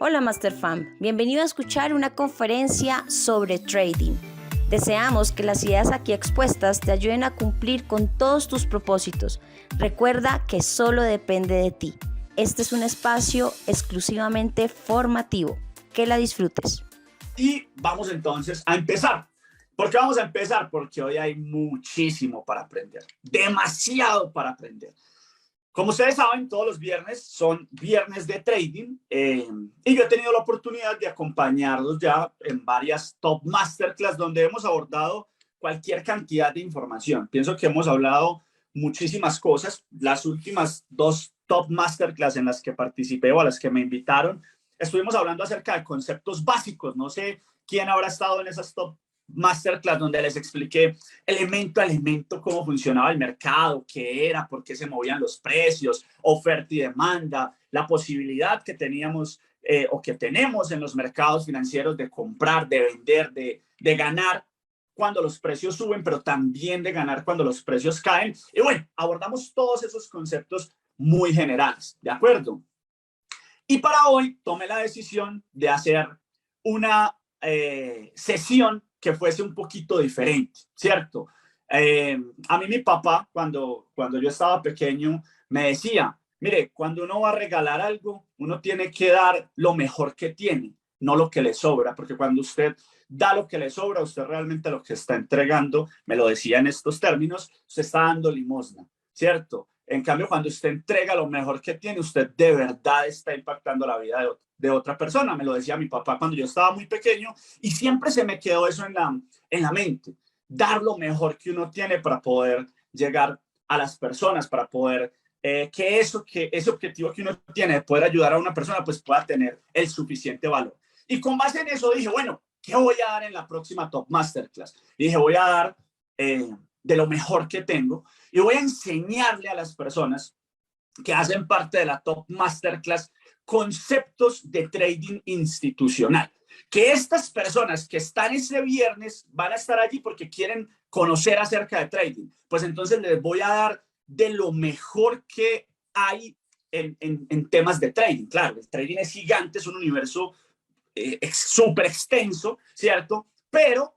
Hola MasterFam, bienvenido a escuchar una conferencia sobre trading. Deseamos que las ideas aquí expuestas te ayuden a cumplir con todos tus propósitos. Recuerda que solo depende de ti. Este es un espacio exclusivamente formativo. Que la disfrutes. Y vamos entonces a empezar. ¿Por qué vamos a empezar? Porque hoy hay muchísimo para aprender, demasiado para aprender. Como ustedes saben, todos los viernes son viernes de trading y yo he tenido la oportunidad de acompañarlos ya en varias top masterclass donde hemos abordado cualquier cantidad de información. Pienso que hemos hablado muchísimas cosas. Las últimas dos top masterclass en las que participé o a las que me invitaron, estuvimos hablando acerca de conceptos básicos. No sé quién habrá estado en esas top masterclass donde les expliqué elemento a elemento cómo funcionaba el mercado, qué era, por qué se movían los precios, oferta y demanda, la posibilidad que teníamos o que tenemos en los mercados financieros de comprar, de vender, de ganar cuando los precios suben, pero también de ganar cuando los precios caen. Y bueno, abordamos todos esos conceptos muy generales, ¿de acuerdo? Y para hoy tomé la decisión de hacer una sesión que fuese un poquito diferente, ¿cierto? A mí mi papá, cuando yo estaba pequeño, me decía, mire, cuando uno va a regalar algo, uno tiene que dar lo mejor que tiene, no lo que le sobra, porque cuando usted da lo que le sobra, usted realmente lo que está entregando, me lo decía en estos términos, usted está dando limosna, ¿cierto? En cambio, cuando usted entrega lo mejor que tiene, usted de verdad está impactando la vida de otra persona. Me lo decía mi papá cuando yo estaba muy pequeño y siempre se me quedó eso en la mente. Dar lo mejor que uno tiene para poder llegar a las personas, para poder que ese objetivo que uno tiene de poder ayudar a una persona, pues pueda tener el suficiente valor. Y con base en eso dije, bueno, ¿qué voy a dar en la próxima Top Masterclass? Y dije, voy a dar de lo mejor que tengo y voy a enseñarle a las personas que hacen parte de la Top Masterclass conceptos de trading institucional. Que estas personas que están ese viernes van a estar allí porque quieren conocer acerca de trading. Pues entonces les voy a dar de lo mejor que hay en temas de trading. Claro, el trading es gigante, es un universo súper extenso, ¿cierto? Pero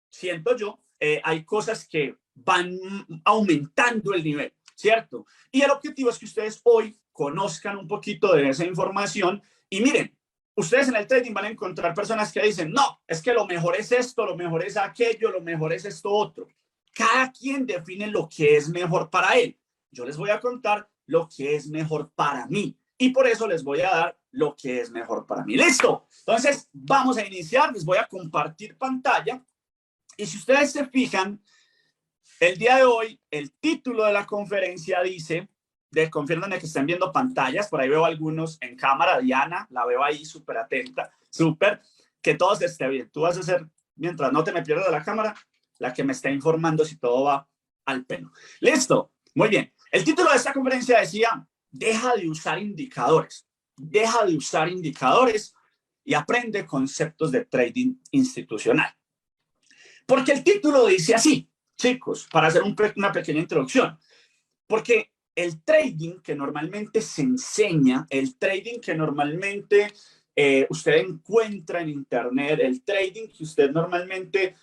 siento yo, hay cosas que van aumentando el nivel, ¿cierto? Y el objetivo es que ustedes hoy conozcan un poquito de esa información y miren, ustedes en el trading van a encontrar personas que dicen, no, es que lo mejor es esto, lo mejor es aquello, lo mejor es esto otro. Cada quien define lo que es mejor para él. Yo les voy a contar lo que es mejor para mí y por eso les voy a dar lo que es mejor para mí. ¿Listo? Entonces, vamos a iniciar. Les voy a compartir pantalla. Y si ustedes se fijan, el día de hoy, el título de la conferencia dice, confírmenme que estén viendo pantallas, por ahí veo algunos en cámara, Diana, la veo ahí súper atenta, súper, que todo esté bien. Tú vas a ser, mientras no te me pierdas de la cámara, la que me está informando si todo va al pelo. Listo, muy bien. El título de esta conferencia decía, deja de usar indicadores y aprende conceptos de trading institucional. Porque el título dice así, chicos, para hacer una pequeña introducción. Porque el trading que normalmente se enseña, el trading que normalmente usted encuentra en internet, el trading que usted normalmente,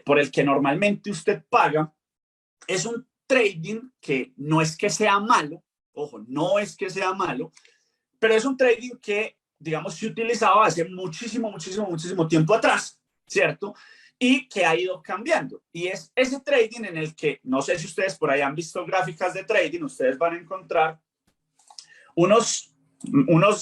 por el que normalmente usted paga, es un trading que no es que sea malo, ojo, no es que sea malo, pero es un trading que, digamos, se utilizaba hace muchísimo tiempo atrás, ¿cierto? Y que ha ido cambiando. Y es ese trading en el que, no sé si ustedes por ahí han visto gráficas de trading, ustedes van a encontrar unos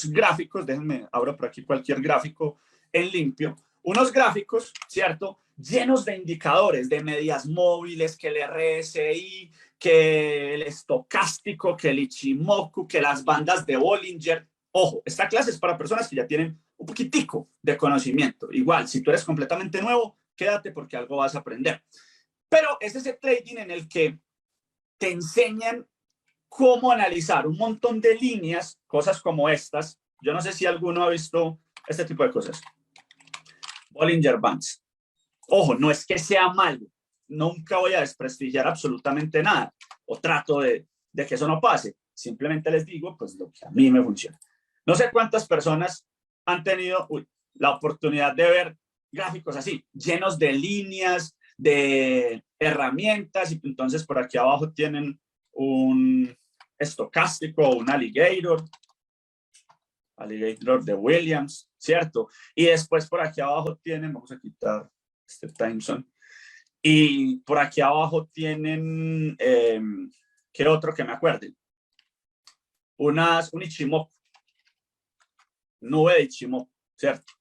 gráficos, déjenme, abro por aquí cualquier gráfico en limpio, unos gráficos, ¿cierto? Llenos de indicadores, de medias móviles, que el RSI, que el estocástico, que el Ichimoku, que las bandas de Bollinger. Ojo, esta clase es para personas que ya tienen un poquitico de conocimiento. Igual, si tú eres completamente nuevo, quédate porque algo vas a aprender. Pero es ese trading en el que te enseñan cómo analizar un montón de líneas, cosas como estas. Yo no sé si alguno ha visto este tipo de cosas. Bollinger Bands. Ojo, no es que sea malo. Nunca voy a desprestigiar absolutamente nada. O trato de que eso no pase. Simplemente les digo, pues, lo que a mí me funciona. No sé cuántas personas han tenido la oportunidad de ver gráficos así, llenos de líneas, de herramientas, y entonces por aquí abajo tienen un estocástico, un alligator de Williams, ¿cierto? Y después por aquí abajo tienen, vamos a quitar este time zone, y por aquí abajo tienen, ¿qué otro que me acuerde? Un Ichimoku, nube de Ichimoku, ¿cierto?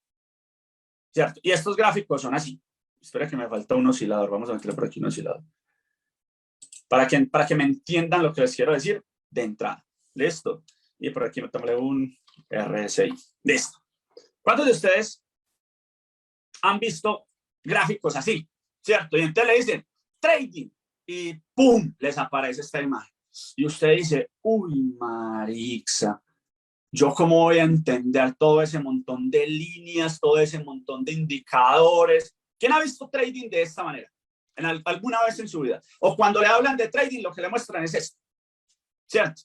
¿Cierto? Y estos gráficos son así. Espera que me falta un oscilador, vamos a meter por aquí un oscilador. Para que me entiendan lo que les quiero decir de entrada. ¿Listo? Y por aquí me tomé un RSI. Listo. ¿Cuántos de ustedes han visto gráficos así? ¿Cierto? Y entonces le dicen trading y ¡pum! Les aparece esta imagen. Y usted dice, uy, marixa, ¿yo cómo voy a entender todo ese montón de líneas, todo ese montón de indicadores? ¿Quién ha visto trading de esta manera? Alguna vez en su vida. O cuando le hablan de trading, lo que le muestran es esto. ¿Cierto?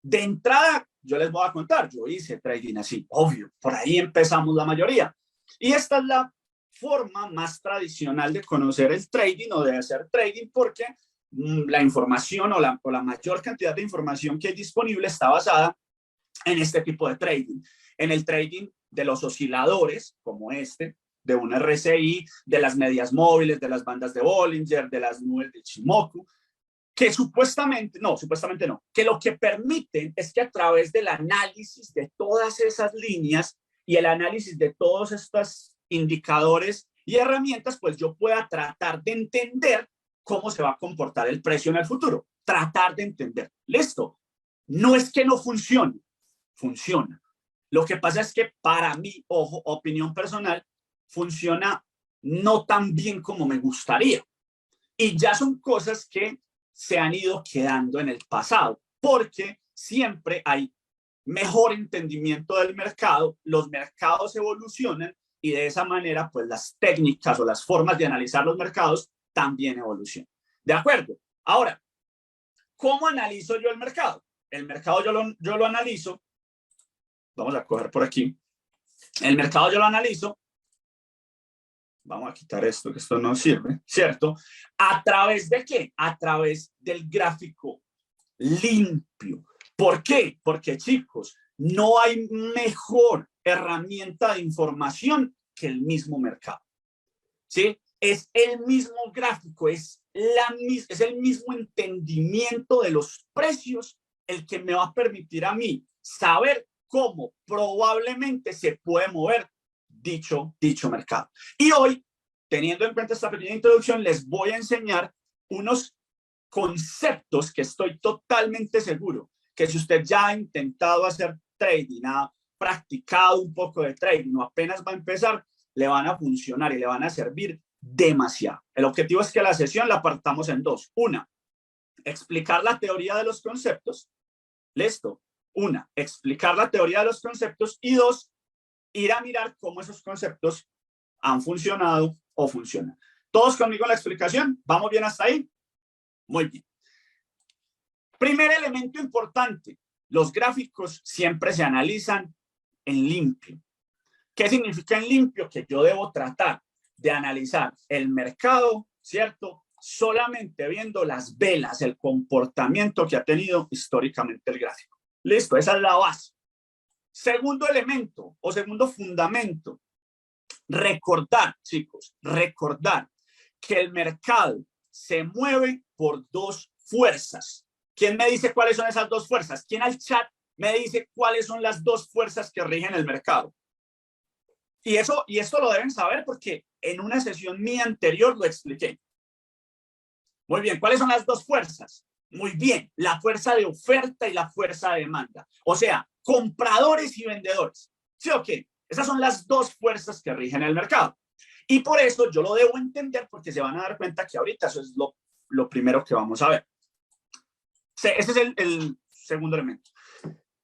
De entrada, yo les voy a contar, yo hice trading así, obvio, por ahí empezamos la mayoría. Y esta es la forma más tradicional de conocer el trading o de hacer trading, porque la información o la mayor cantidad de información que hay disponible está basada en este tipo de trading. En el trading de los osciladores, como este, de un RSI, de las medias móviles, de las bandas de Bollinger, de las nubes de Ichimoku, que supuestamente no, que lo que permiten es que a través del análisis de todas esas líneas y el análisis de todos estos indicadores y herramientas, pues yo pueda tratar de entender cómo se va a comportar el precio en el futuro. Tratar de entender. ¿Listo? No es que no funcione, funciona. Lo que pasa es que para mí, ojo, opinión personal, funciona no tan bien como me gustaría. Y ya son cosas que se han ido quedando en el pasado, porque siempre hay mejor entendimiento del mercado, los mercados evolucionan y de esa manera, pues las técnicas o las formas de analizar los mercados también evolucionan. ¿De acuerdo? Ahora, ¿cómo analizo yo el mercado? El mercado yo lo analizo, vamos a coger por aquí, el mercado yo lo analizo, vamos a quitar esto, que esto no sirve, ¿cierto? ¿A través de qué? A través del gráfico limpio. ¿Por qué? Porque, chicos, no hay mejor herramienta de información que el mismo mercado. ¿Sí? Es el mismo gráfico, es el mismo entendimiento de los precios el que me va a permitir a mí saber cómo probablemente se puede mover dicho mercado. Y hoy, teniendo en cuenta esta pequeña introducción, les voy a enseñar unos conceptos que estoy totalmente seguro que si usted ya ha intentado hacer trading, ha practicado un poco de trading o apenas va a empezar, le van a funcionar y le van a servir demasiado. El objetivo es que la sesión la partamos en dos. Una, explicar la teoría de los conceptos. ¿Listo? Una, explicar la teoría de los conceptos, y dos, ir a mirar cómo esos conceptos han funcionado o funcionan. ¿Todos conmigo en la explicación? ¿Vamos bien hasta ahí? Muy bien. Primer elemento importante, los gráficos siempre se analizan en limpio. ¿Qué significa en limpio? Que yo debo tratar de analizar el mercado, ¿cierto? Solamente viendo las velas, el comportamiento que ha tenido históricamente el gráfico. Listo, esa es la base. Segundo elemento o segundo fundamento, recordar, chicos, recordar que el mercado se mueve por dos fuerzas. ¿Quién me dice cuáles son esas dos fuerzas? ¿Quién al chat me dice cuáles son las dos fuerzas que rigen el mercado? Y esto lo deben saber porque en una sesión mía anterior lo expliqué. Muy bien, ¿cuáles son las dos fuerzas? Muy bien, la fuerza de oferta y la fuerza de demanda. O sea, compradores y vendedores. ¿Sí o qué? Esas son las dos fuerzas que rigen el mercado. Y por eso yo lo debo entender, porque se van a dar cuenta que ahorita eso es lo primero que vamos a ver. Ese es el segundo elemento.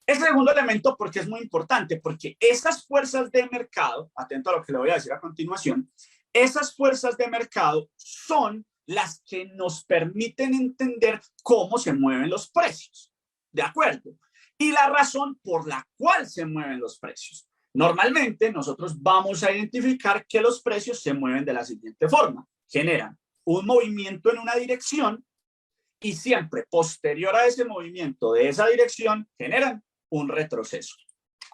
Ese segundo elemento, porque es muy importante, porque esas fuerzas de mercado, atento a lo que le voy a decir a continuación, esas fuerzas de mercado son las que nos permiten entender cómo se mueven los precios. ¿De acuerdo? Y la razón por la cual se mueven los precios. Normalmente nosotros vamos a identificar que los precios se mueven de la siguiente forma. Generan un movimiento en una dirección y siempre posterior a ese movimiento de esa dirección generan un retroceso.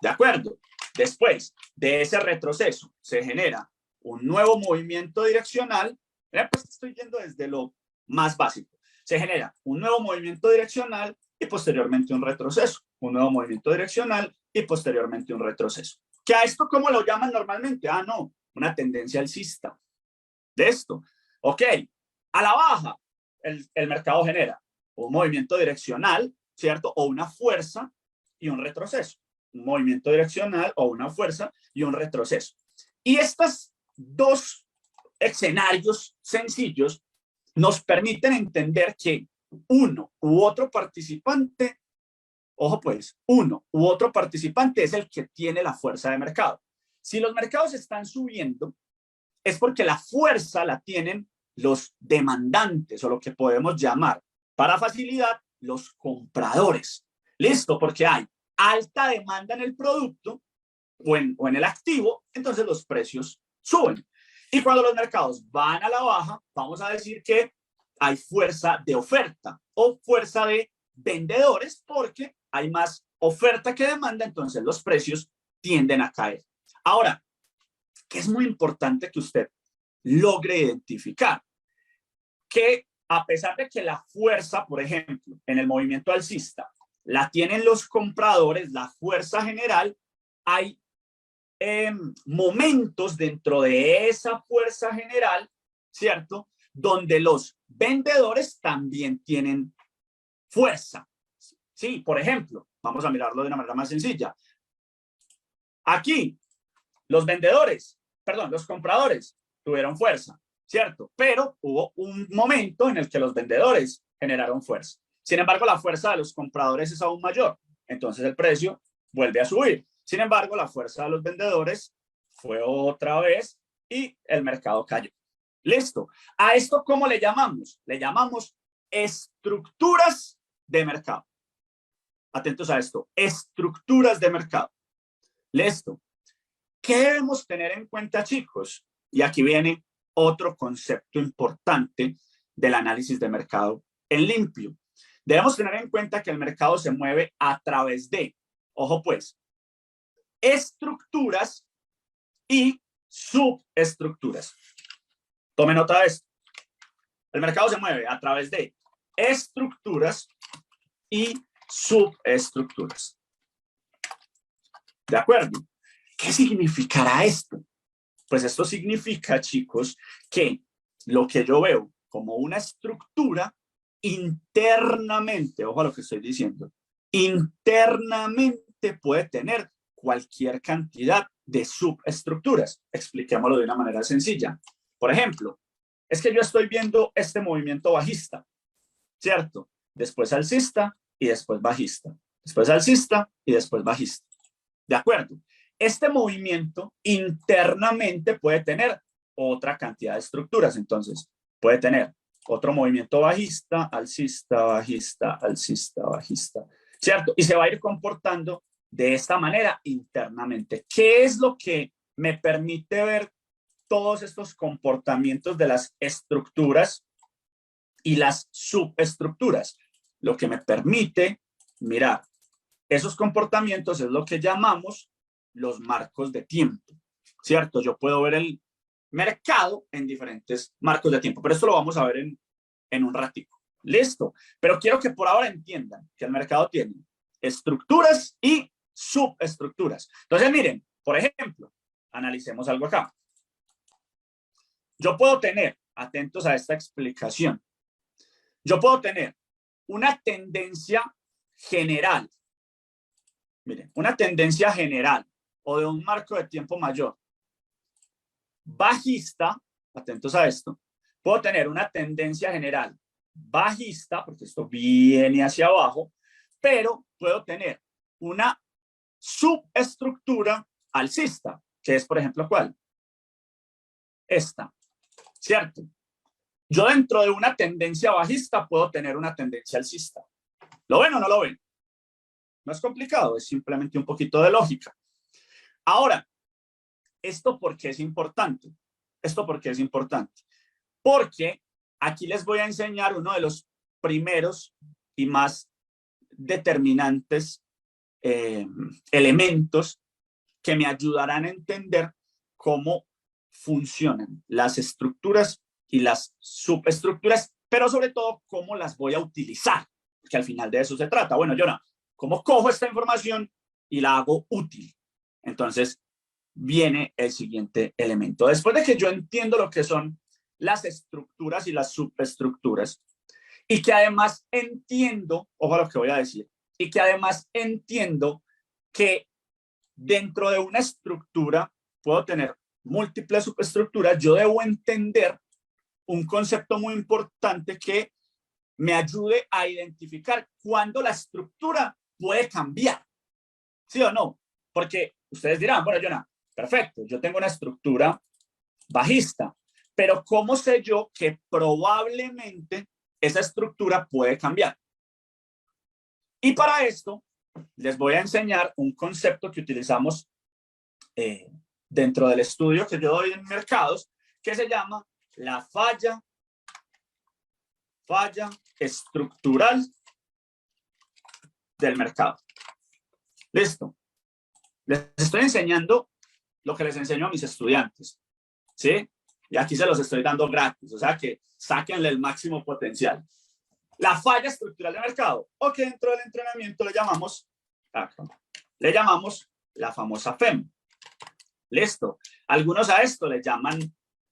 ¿De acuerdo? Después de ese retroceso se genera un nuevo movimiento direccional. Pues estoy yendo desde lo más básico. Se genera un nuevo movimiento direccional y posteriormente un retroceso. Un nuevo movimiento direccional y posteriormente un retroceso. ¿Que a esto cómo lo llaman normalmente? Ah, no, una tendencia alcista. De esto. Ok, a la baja el mercado genera un movimiento direccional, ¿cierto? O una fuerza y un retroceso. Un movimiento direccional o una fuerza y un retroceso. Y estos dos escenarios sencillos nos permiten entender que uno u otro participante, ojo pues, uno u otro participante es el que tiene la fuerza de mercado. Si los mercados están subiendo, es porque la fuerza la tienen los demandantes o lo que podemos llamar para facilidad los compradores. ¿Listo? Porque hay alta demanda en el producto o en el activo, entonces los precios suben. Y cuando los mercados van a la baja, vamos a decir que hay fuerza de oferta o fuerza de vendedores porque hay más oferta que demanda, entonces los precios tienden a caer. Ahora, que es muy importante que usted logre identificar que a pesar de que la fuerza, por ejemplo, en el movimiento alcista, la tienen los compradores, la fuerza general, hay momentos dentro de esa fuerza general, ¿cierto? Donde los vendedores también tienen fuerza. Sí, por ejemplo, vamos a mirarlo de una manera más sencilla. Aquí, los compradores tuvieron fuerza, ¿cierto? Pero hubo un momento en el que los vendedores generaron fuerza. Sin embargo, la fuerza de los compradores es aún mayor. Entonces el precio vuelve a subir. Sin embargo, la fuerza de los vendedores fue otra vez y el mercado cayó. Listo. ¿A esto cómo le llamamos? Le llamamos estructuras de mercado. Atentos a esto. Estructuras de mercado. Listo. ¿Qué debemos tener en cuenta, chicos? Y aquí viene otro concepto importante del análisis de mercado en limpio. Debemos tener en cuenta que el mercado se mueve a través de, ojo pues, estructuras y subestructuras. Tome nota de esto. El mercado se mueve a través de estructuras y subestructuras. ¿De acuerdo? ¿Qué significará esto? Pues esto significa, chicos, que lo que yo veo como una estructura internamente, ojo a lo que estoy diciendo, internamente puede tener cualquier cantidad de subestructuras. Expliquémoslo de una manera sencilla. Por ejemplo, es que yo estoy viendo este movimiento bajista, ¿cierto? Después alcista y después bajista. Después alcista y después bajista. ¿De acuerdo? Este movimiento internamente puede tener otra cantidad de estructuras. Entonces, puede tener otro movimiento bajista, alcista, bajista, alcista, bajista, ¿cierto? Y se va a ir comportando de esta manera internamente. ¿Qué es lo que me permite ver todos estos comportamientos de las estructuras y las subestructuras? Lo que me permite mirar esos comportamientos es lo que llamamos los marcos de tiempo, ¿cierto? Yo puedo ver el mercado en diferentes marcos de tiempo, pero esto lo vamos a ver en un ratico. Listo. Pero quiero que por ahora entiendan que el mercado tiene estructuras y subestructuras. Entonces, miren, por ejemplo, analicemos algo acá. Yo puedo tener, atentos a esta explicación, yo puedo tener una tendencia general. Miren, una tendencia general o de un marco de tiempo mayor bajista, atentos a esto, puedo tener una tendencia general bajista, porque esto viene hacia abajo, pero puedo tener una subestructura alcista, que es, por ejemplo, ¿cuál? Esta, ¿cierto? Yo dentro de una tendencia bajista puedo tener una tendencia alcista. ¿Lo ven o no lo ven? No es complicado, es simplemente un poquito de lógica. Ahora, ¿esto por qué es importante? ¿Esto por qué es importante? Porque aquí les voy a enseñar uno de los primeros y más determinantes elementos que me ayudarán a entender cómo funcionan las estructuras y las subestructuras, pero sobre todo cómo las voy a utilizar, porque al final de eso se trata. Bueno, Jonah, ¿cómo cojo esta información y la hago útil? Entonces viene el siguiente elemento. Después de que yo entiendo lo que son las estructuras y las subestructuras, y que además entiendo, ojo a lo que voy a decir, y que además entiendo que dentro de una estructura puedo tener múltiples subestructuras, yo debo entender un concepto muy importante que me ayude a identificar cuándo la estructura puede cambiar, ¿sí o no? Porque ustedes dirán, bueno, Jonah, perfecto, yo tengo una estructura bajista, pero ¿cómo sé yo que probablemente esa estructura puede cambiar? Y para esto les voy a enseñar un concepto que utilizamos dentro del estudio que yo doy en mercados, que se llama la falla estructural del mercado. Listo. Les estoy enseñando lo que les enseño a mis estudiantes, ¿sí? Y aquí se los estoy dando gratis, o sea que sáquenle el máximo potencial. La falla estructural de mercado, o que dentro del entrenamiento le llamamos la famosa FEM. Listo. Algunos a esto le llaman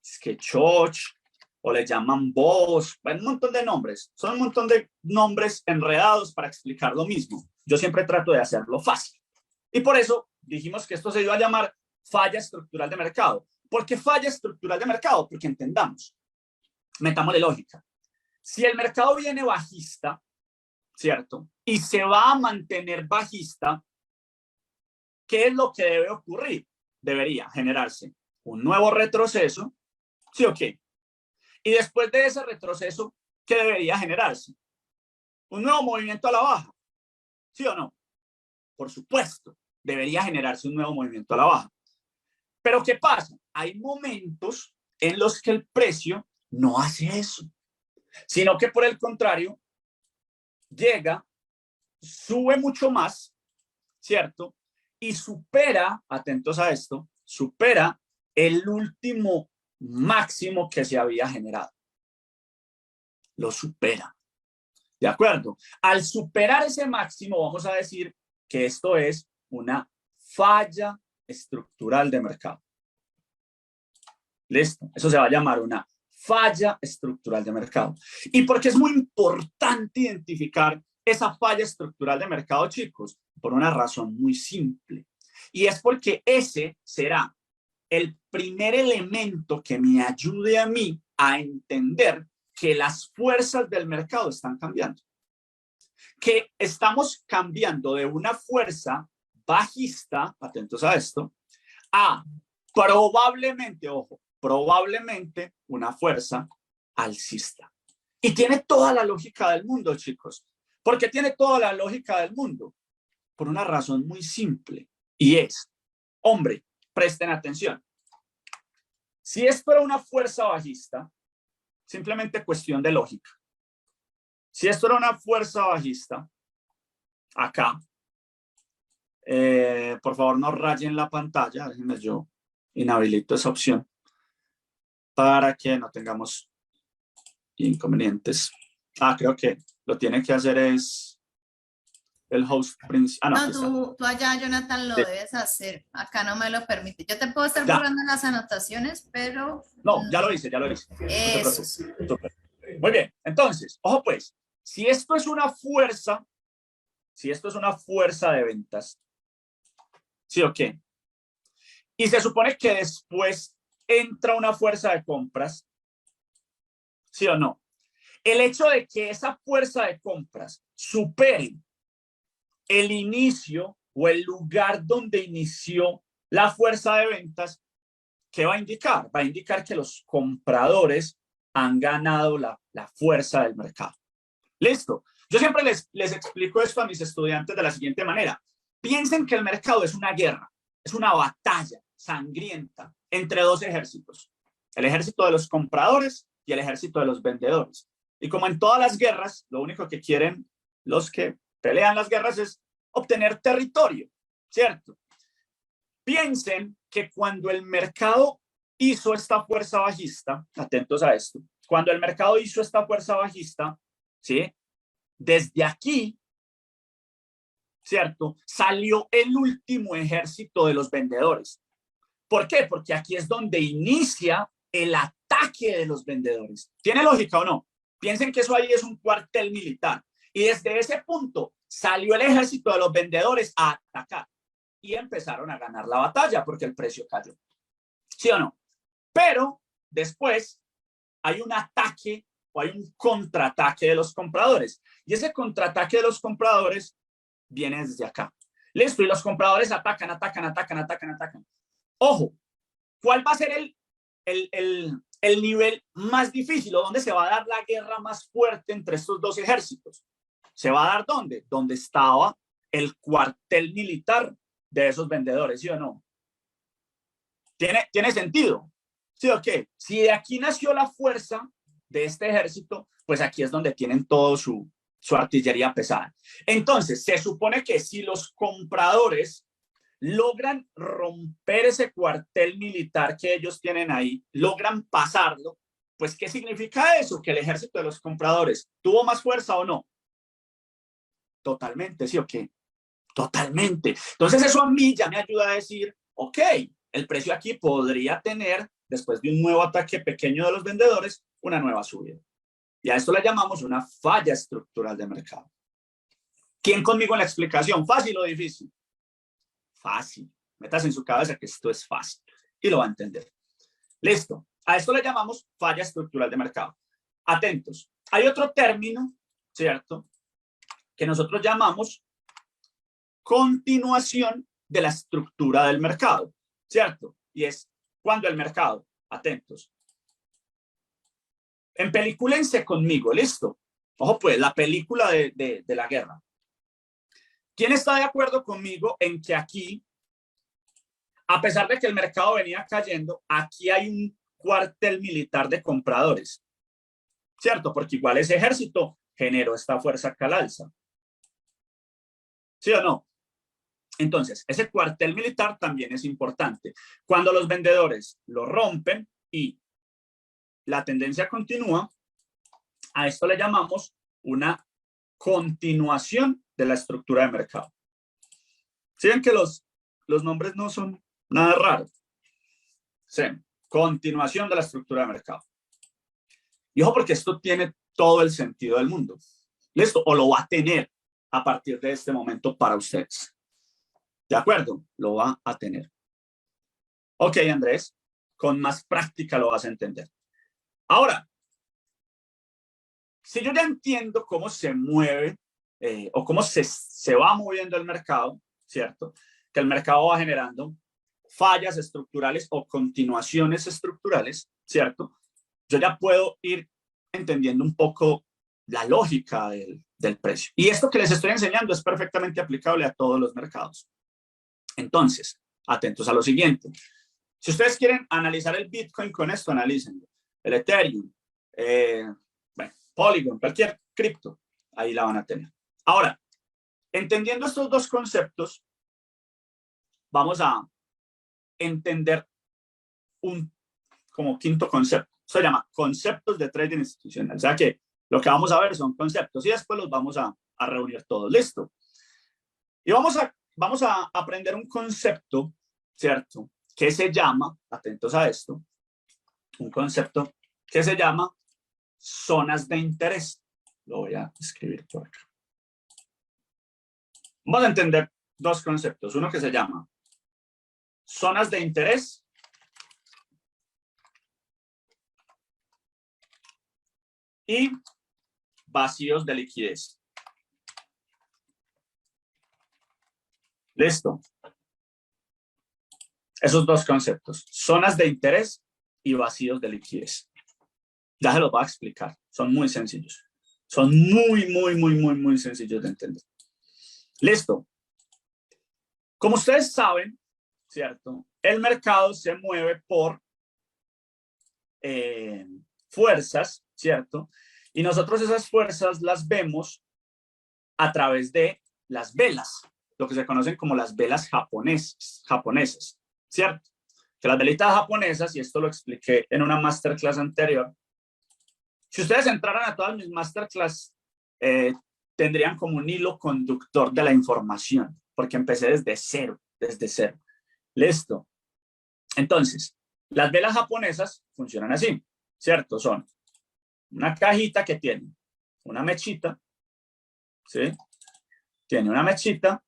Sketchoch o le llaman Boss, un montón de nombres. Son un montón de nombres enredados para explicar lo mismo. Yo siempre trato de hacerlo fácil. Y por eso dijimos que esto se iba a llamar falla estructural de mercado. ¿Por qué falla estructural de mercado? Porque entendamos, metámosle lógica. Si el mercado viene bajista, ¿cierto? Y se va a mantener bajista, ¿qué es lo que debe ocurrir? Debería generarse un nuevo retroceso, ¿sí o qué? Y después de ese retroceso, ¿qué debería generarse? Un nuevo movimiento a la baja, ¿sí o no? Por supuesto, debería generarse un nuevo movimiento a la baja. Pero ¿qué pasa? Hay momentos en los que el precio no hace eso, sino que por el contrario, llega, sube mucho más, ¿cierto? Y supera, atentos a esto, supera el último máximo que se había generado. Lo supera. ¿De acuerdo? Al superar ese máximo, vamos a decir que esto es una falla estructural de mercado. ¿Listo? Eso se va a llamar una falla estructural de mercado. ¿Y por qué es muy importante identificar esa falla estructural de mercado, chicos? Por una razón muy simple. Y es porque ese será el primer elemento que me ayude a mí a entender que las fuerzas del mercado están cambiando. Que estamos cambiando de una fuerza bajista, atentos a esto, a probablemente, ojo, probablemente una fuerza alcista. Y tiene toda la lógica del mundo, chicos. ¿Por qué tiene toda la lógica del mundo? Por una razón muy simple. Y es, hombre, presten atención. Si esto era una fuerza bajista, simplemente cuestión de lógica. Si esto era una fuerza bajista, acá, por favor no rayen la pantalla, déjenme yo inhabilito esa opción para que no tengamos inconvenientes. Creo que lo tiene que hacer es el host principal. No, tú allá, Jonathan, lo debes hacer. Acá no me lo permite. Yo te puedo estar borrando las anotaciones, pero... No, ya lo hice. Eso. No te Muy bien, entonces, ojo pues, si esto es una fuerza de ventas, ¿sí o qué? Y se supone que después entra una fuerza de compras, ¿sí o no? El hecho de que esa fuerza de compras supere el inicio o el lugar donde inició la fuerza de ventas, ¿qué va a indicar? Va a indicar que los compradores han ganado la fuerza del mercado. ¿Listo? Yo siempre les explico esto a mis estudiantes de la siguiente manera. Piensen que el mercado es una guerra, es una batalla. batalla sangrienta entre dos ejércitos, el ejército de los compradores y el ejército de los vendedores. Y como en todas las guerras, lo único que quieren los que pelean las guerras es obtener territorio, ¿cierto? Piensen que cuando el mercado hizo esta fuerza bajista, atentos a esto, cuando el mercado hizo esta fuerza bajista, ¿sí? Desde aquí, ¿cierto? Salió el último ejército de los vendedores. ¿Por qué? Porque aquí es donde inicia el ataque de los vendedores. ¿Tiene lógica o no? Piensen que eso ahí es un cuartel militar. Y desde ese punto salió el ejército de los vendedores a atacar. Y empezaron a ganar la batalla porque el precio cayó. ¿Sí o no? Pero después hay un ataque o hay un contraataque de los compradores. Y ese contraataque de los compradores viene desde acá. Listo, y los compradores atacan. Ojo, ¿cuál va a ser el nivel más difícil o dónde se va a dar la guerra más fuerte entre estos dos ejércitos? ¿Se va a dar dónde? Donde estaba el cuartel militar de esos vendedores, ¿sí o no? ¿Tiene sentido? ¿Sí o qué? Si de aquí nació la fuerza de este ejército, pues aquí es donde tienen todo su artillería pesada. Entonces, se supone que si los compradores logran romper ese cuartel militar que ellos tienen ahí, logran pasarlo, pues ¿qué significa eso? Que el ejército de los compradores tuvo más fuerza o no. Totalmente, ¿sí o qué? Totalmente. Entonces eso a mí ya me ayuda a decir, ok, el precio aquí podría tener, después de un nuevo ataque pequeño de los vendedores, una nueva subida. Y a esto le llamamos una falla estructural de mercado. ¿Quién conmigo en la explicación? ¿Fácil o difícil? Fácil. Metas en su cabeza que esto es fácil y lo va a entender. Listo. A esto le llamamos falla estructural de mercado. Atentos. Hay otro término, ¿cierto?, que nosotros llamamos continuación de la estructura del mercado, ¿cierto? Y es cuando el mercado, atentos, empelículense conmigo, ¿listo? Ojo pues, la película de la guerra. ¿Quién está de acuerdo conmigo en que aquí, a pesar de que el mercado venía cayendo, aquí hay un cuartel militar de compradores? ¿Cierto? Porque igual ese ejército generó esta fuerza acá al alza. ¿Sí o no? Entonces, ese cuartel militar también es importante. Cuando los vendedores lo rompen y la tendencia continúa, a esto le llamamos una continuación de la estructura de mercado. ¿Sí ven que los nombres no son nada raros? Sí, continuación de la estructura de mercado. Y ojo, porque esto tiene todo el sentido del mundo. ¿Listo? O lo va a tener a partir de este momento para ustedes. ¿De acuerdo? Lo va a tener. Ok, Andrés, con más práctica lo vas a entender. Ahora, si yo ya entiendo cómo se mueve o cómo se va moviendo el mercado, ¿cierto? Que el mercado va generando fallas estructurales o continuaciones estructurales, ¿cierto? Yo ya puedo ir entendiendo un poco la lógica del precio. Y esto que les estoy enseñando es perfectamente aplicable a todos los mercados. Entonces, atentos a lo siguiente. Si ustedes quieren analizar el Bitcoin con esto, analícenlo. El Ethereum, bueno, Polygon, cualquier cripto, ahí la van a tener. Ahora, entendiendo estos dos conceptos, vamos a entender un como quinto concepto. Se llama conceptos de trading institucional. O sea que lo que vamos a ver son conceptos y después los vamos a reunir todos. ¿Listo? Y vamos a aprender un concepto, ¿cierto? Que se llama, atentos a esto, un concepto que se llama zonas de interés. Lo voy a escribir por acá. Vamos a entender dos conceptos. Uno que se llama zonas de interés y vacíos de liquidez. Listo. Esos dos conceptos, zonas de interés y vacíos de liquidez. Ya se los voy a explicar. Son muy sencillos. Son muy sencillos de entender. Listo. Como ustedes saben, ¿cierto? El mercado se mueve por fuerzas, ¿cierto? Y nosotros esas fuerzas las vemos a través de las velas, lo que se conocen como las velas japonesas, ¿cierto? Que las velitas japonesas, y esto lo expliqué en una masterclass anterior, si ustedes entraran a todas mis masterclass, tendrían como un hilo conductor de la información, porque empecé desde cero. Listo. Entonces, las velas japonesas funcionan así, ¿cierto? Son una cajita que tiene una mechita, ¿sí? Tiene una mechita,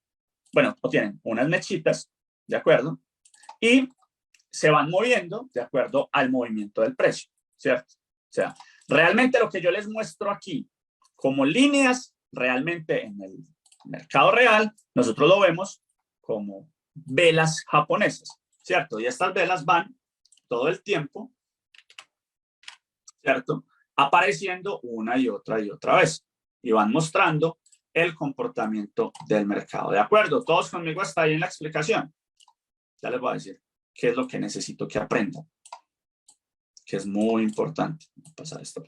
bueno, o tienen unas mechitas, ¿de acuerdo? Y se van moviendo de acuerdo al movimiento del precio, ¿cierto? O sea, realmente lo que yo les muestro aquí como líneas, realmente en el mercado real, nosotros lo vemos como velas japonesas, ¿cierto? Y estas velas van todo el tiempo, ¿cierto? Apareciendo una y otra vez. Y van mostrando el comportamiento del mercado. ¿De acuerdo? Todos conmigo hasta ahí en la explicación. Ya les voy a decir qué es lo que necesito que aprendan, que es muy importante. Voy a pasar esto.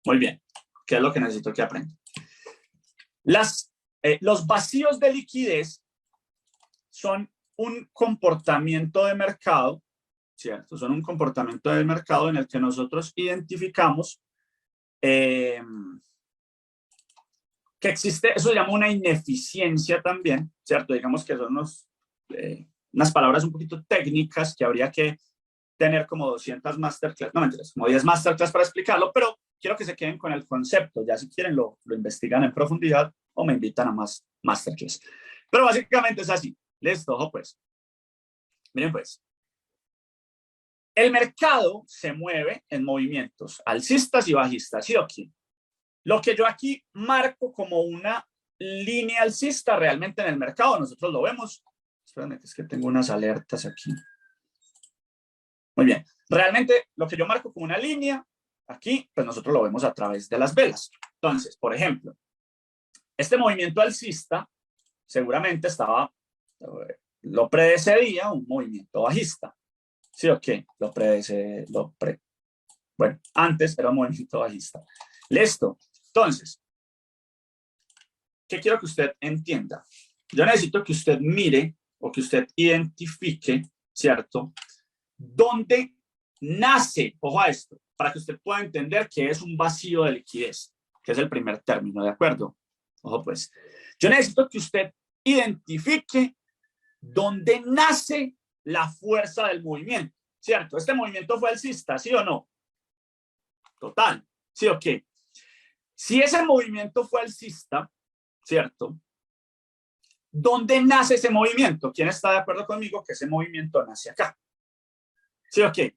Muy bien. ¿Qué es lo que necesito que aprendan? Los vacíos de liquidez son un comportamiento de mercado, ¿cierto? Son un comportamiento de mercado en el que nosotros identificamos que existe, eso se llama una ineficiencia también, ¿cierto? Digamos que son unas palabras un poquito técnicas que habría que tener como 200 masterclass, no mentiras, como 10 masterclass para explicarlo, pero quiero que se queden con el concepto, ya si quieren lo investigan en profundidad o me invitan a más masterclass. Pero básicamente es así. Listo, ojo pues. Miren pues. El mercado se mueve en movimientos alcistas y bajistas, ¿sí o qué? Lo que yo aquí marco como una línea alcista realmente en el mercado, nosotros lo vemos. Espérame, que es que tengo unas alertas aquí. Muy bien. Realmente lo que yo marco como una línea, aquí, pues nosotros lo vemos a través de las velas. Entonces, por ejemplo, este movimiento alcista seguramente lo predecedía un movimiento bajista. ¿Sí o qué? Bueno, antes era un movimiento bajista. Listo. Entonces, ¿qué quiero que usted entienda? Yo necesito que usted mire o que usted identifique, ¿cierto? ¿Dónde nace? Ojo a esto, para que usted pueda entender que es un vacío de liquidez, que es el primer término, ¿de acuerdo? Ojo pues. Yo necesito que usted identifique dónde nace la fuerza del movimiento, ¿cierto? ¿Este movimiento fue alcista, sí o no? Total, ¿sí o qué? Si ese movimiento fue alcista, ¿cierto? ¿Dónde nace ese movimiento? ¿Quién está de acuerdo conmigo que ese movimiento nace acá? ¿Sí o qué?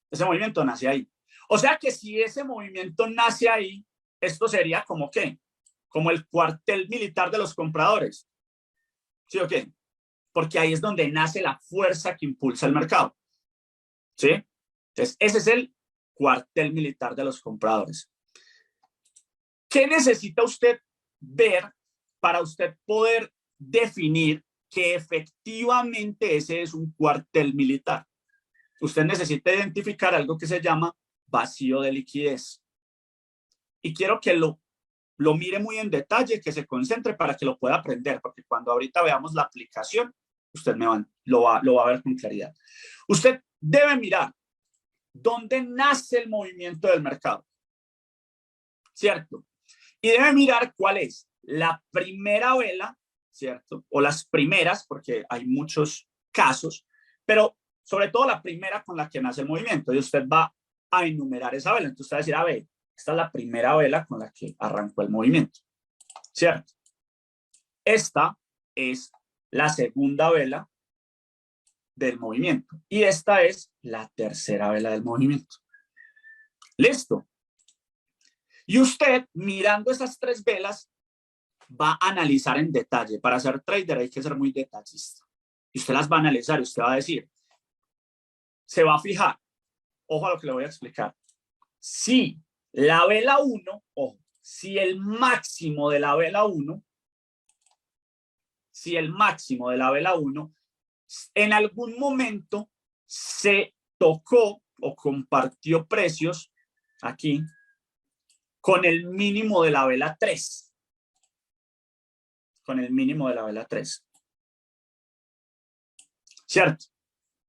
Ese movimiento nace ahí. O sea que si ese movimiento nace ahí, esto sería como ¿qué? Como el cuartel militar de los compradores. ¿Sí o qué? Porque ahí es donde nace la fuerza que impulsa el mercado. ¿Sí? Entonces, ese es el cuartel militar de los compradores. ¿Qué necesita usted ver para usted poder definir que efectivamente ese es un cuartel militar? Usted necesita identificar algo que se llama vacío de liquidez. Y quiero que lo mire muy en detalle, que se concentre para que lo pueda aprender, porque cuando ahorita veamos la aplicación, usted lo va a ver con claridad. Usted debe mirar dónde nace el movimiento del mercado, ¿cierto? Y debe mirar cuál es la primera vela, ¿cierto? O las primeras, porque hay muchos casos, pero sobre todo la primera con la que nace el movimiento. Y usted va a enumerar esa vela. Entonces usted va a decir, a ver, esta es la primera vela con la que arrancó el movimiento, ¿cierto? Esta es la segunda vela del movimiento. Y esta es la tercera vela del movimiento. ¿Listo? Y usted, mirando esas tres velas, va a analizar en detalle. Para ser trader hay que ser muy detallista. Y usted las va a analizar y usted va a decir, se va a fijar, ojo a lo que le voy a explicar. Si la vela 1, ojo, si el máximo de la vela 1, en algún momento se tocó o compartió precios aquí con el mínimo de la vela 3. Con el mínimo de la vela 3. ¿Cierto?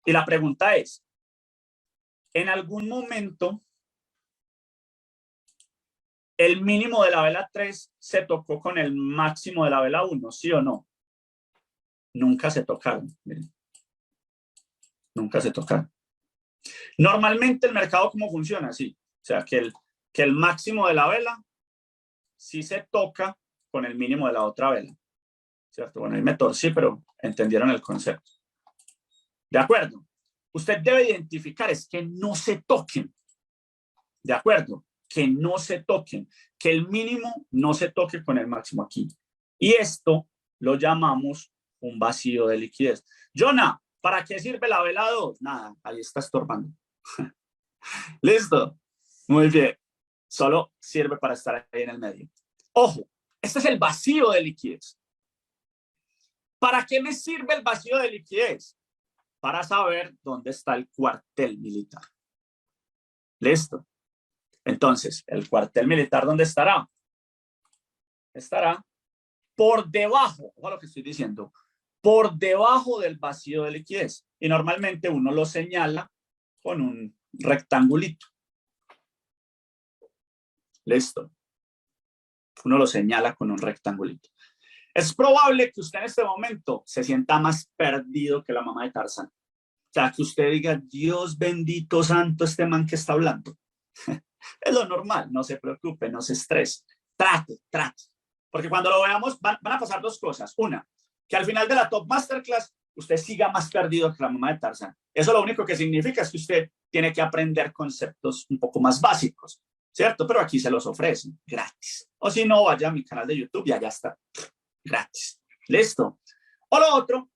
Y la pregunta es, ¿en algún momento el mínimo de la vela 3 se tocó con el máximo de la vela 1? ¿Sí o no? Nunca se tocaron. Miren. Nunca se tocaron. Normalmente el mercado, ¿cómo funciona? Sí. O sea, que el máximo de la vela sí se toca con el mínimo de la otra vela. ¿Cierto? Bueno, ahí me torcí, pero entendieron el concepto. ¿De acuerdo? Usted debe identificar es que no se toquen. ¿De acuerdo? Que no se toquen. Que el mínimo no se toque con el máximo aquí. Y esto lo llamamos un vacío de liquidez. Jonah, ¿para qué sirve la vela 2? Nada, ahí está estorbando. ¿Listo? Muy bien. Solo sirve para estar ahí en el medio. Ojo, este es el vacío de liquidez. ¿Para qué me sirve el vacío de liquidez? Para saber dónde está el cuartel militar. ¿Listo? Entonces, ¿el cuartel militar dónde estará? Estará por debajo, ojo lo que estoy diciendo, por debajo del vacío de liquidez. Y normalmente uno lo señala con un rectangulito. Listo. Uno lo señala con un rectangulito. Es probable que usted en este momento se sienta más perdido que la mamá de Tarzán. O sea, que usted diga, Dios bendito santo, este man que está hablando. Es lo normal, no se preocupe, no se estrese. Trate. Porque cuando lo veamos van a pasar dos cosas. Una, que al final de la Top Masterclass usted siga más perdido que la mamá de Tarzán. Eso lo único que significa es que usted tiene que aprender conceptos un poco más básicos, ¿cierto? Pero aquí se los ofrecen gratis. O si no, vaya a mi canal de YouTube y allá está, gratis. ¿Listo? O lo otro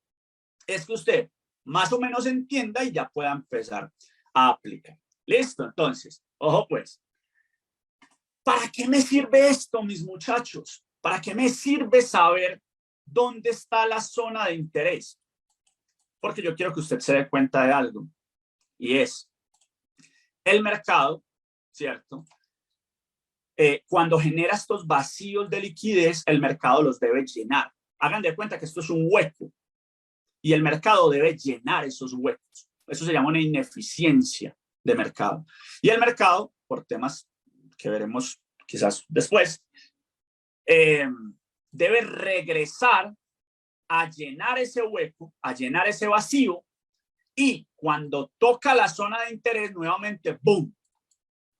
es que usted más o menos entienda y ya pueda empezar a aplicar. ¿Listo? Entonces, ojo pues, ¿para qué me sirve esto, mis muchachos? ¿Para qué me sirve saber dónde está la zona de interés? Porque yo quiero que usted se dé cuenta de algo, y es el mercado, ¿cierto? Cuando genera estos vacíos de liquidez, el mercado los debe llenar. Hagan de cuenta que esto es un hueco y el mercado debe llenar esos huecos. Eso se llama una ineficiencia de mercado. Y el mercado, por temas que veremos quizás después, debe regresar a llenar ese hueco, a llenar ese vacío, y cuando toca la zona de interés, nuevamente, ¡boom!,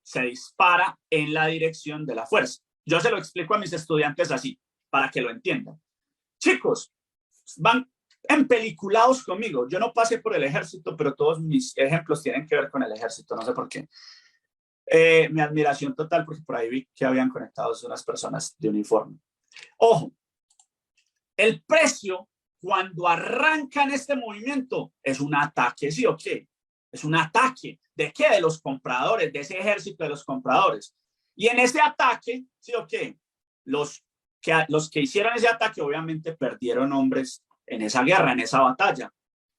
se dispara en la dirección de la fuerza. Yo se lo explico a mis estudiantes así, para que lo entiendan. Chicos, van empeliculados conmigo. Yo no pasé por el ejército, pero todos mis ejemplos tienen que ver con el ejército, no sé por qué. Mi admiración total, porque por ahí vi que habían conectados unas personas de uniforme. Ojo, el precio cuando arranca en este movimiento es un ataque, ¿sí o qué? Es un ataque. ¿De qué? De los compradores, de ese ejército de los compradores. Y en ese ataque, ¿sí o qué? Los que hicieron ese ataque obviamente perdieron hombres en esa guerra, en esa batalla.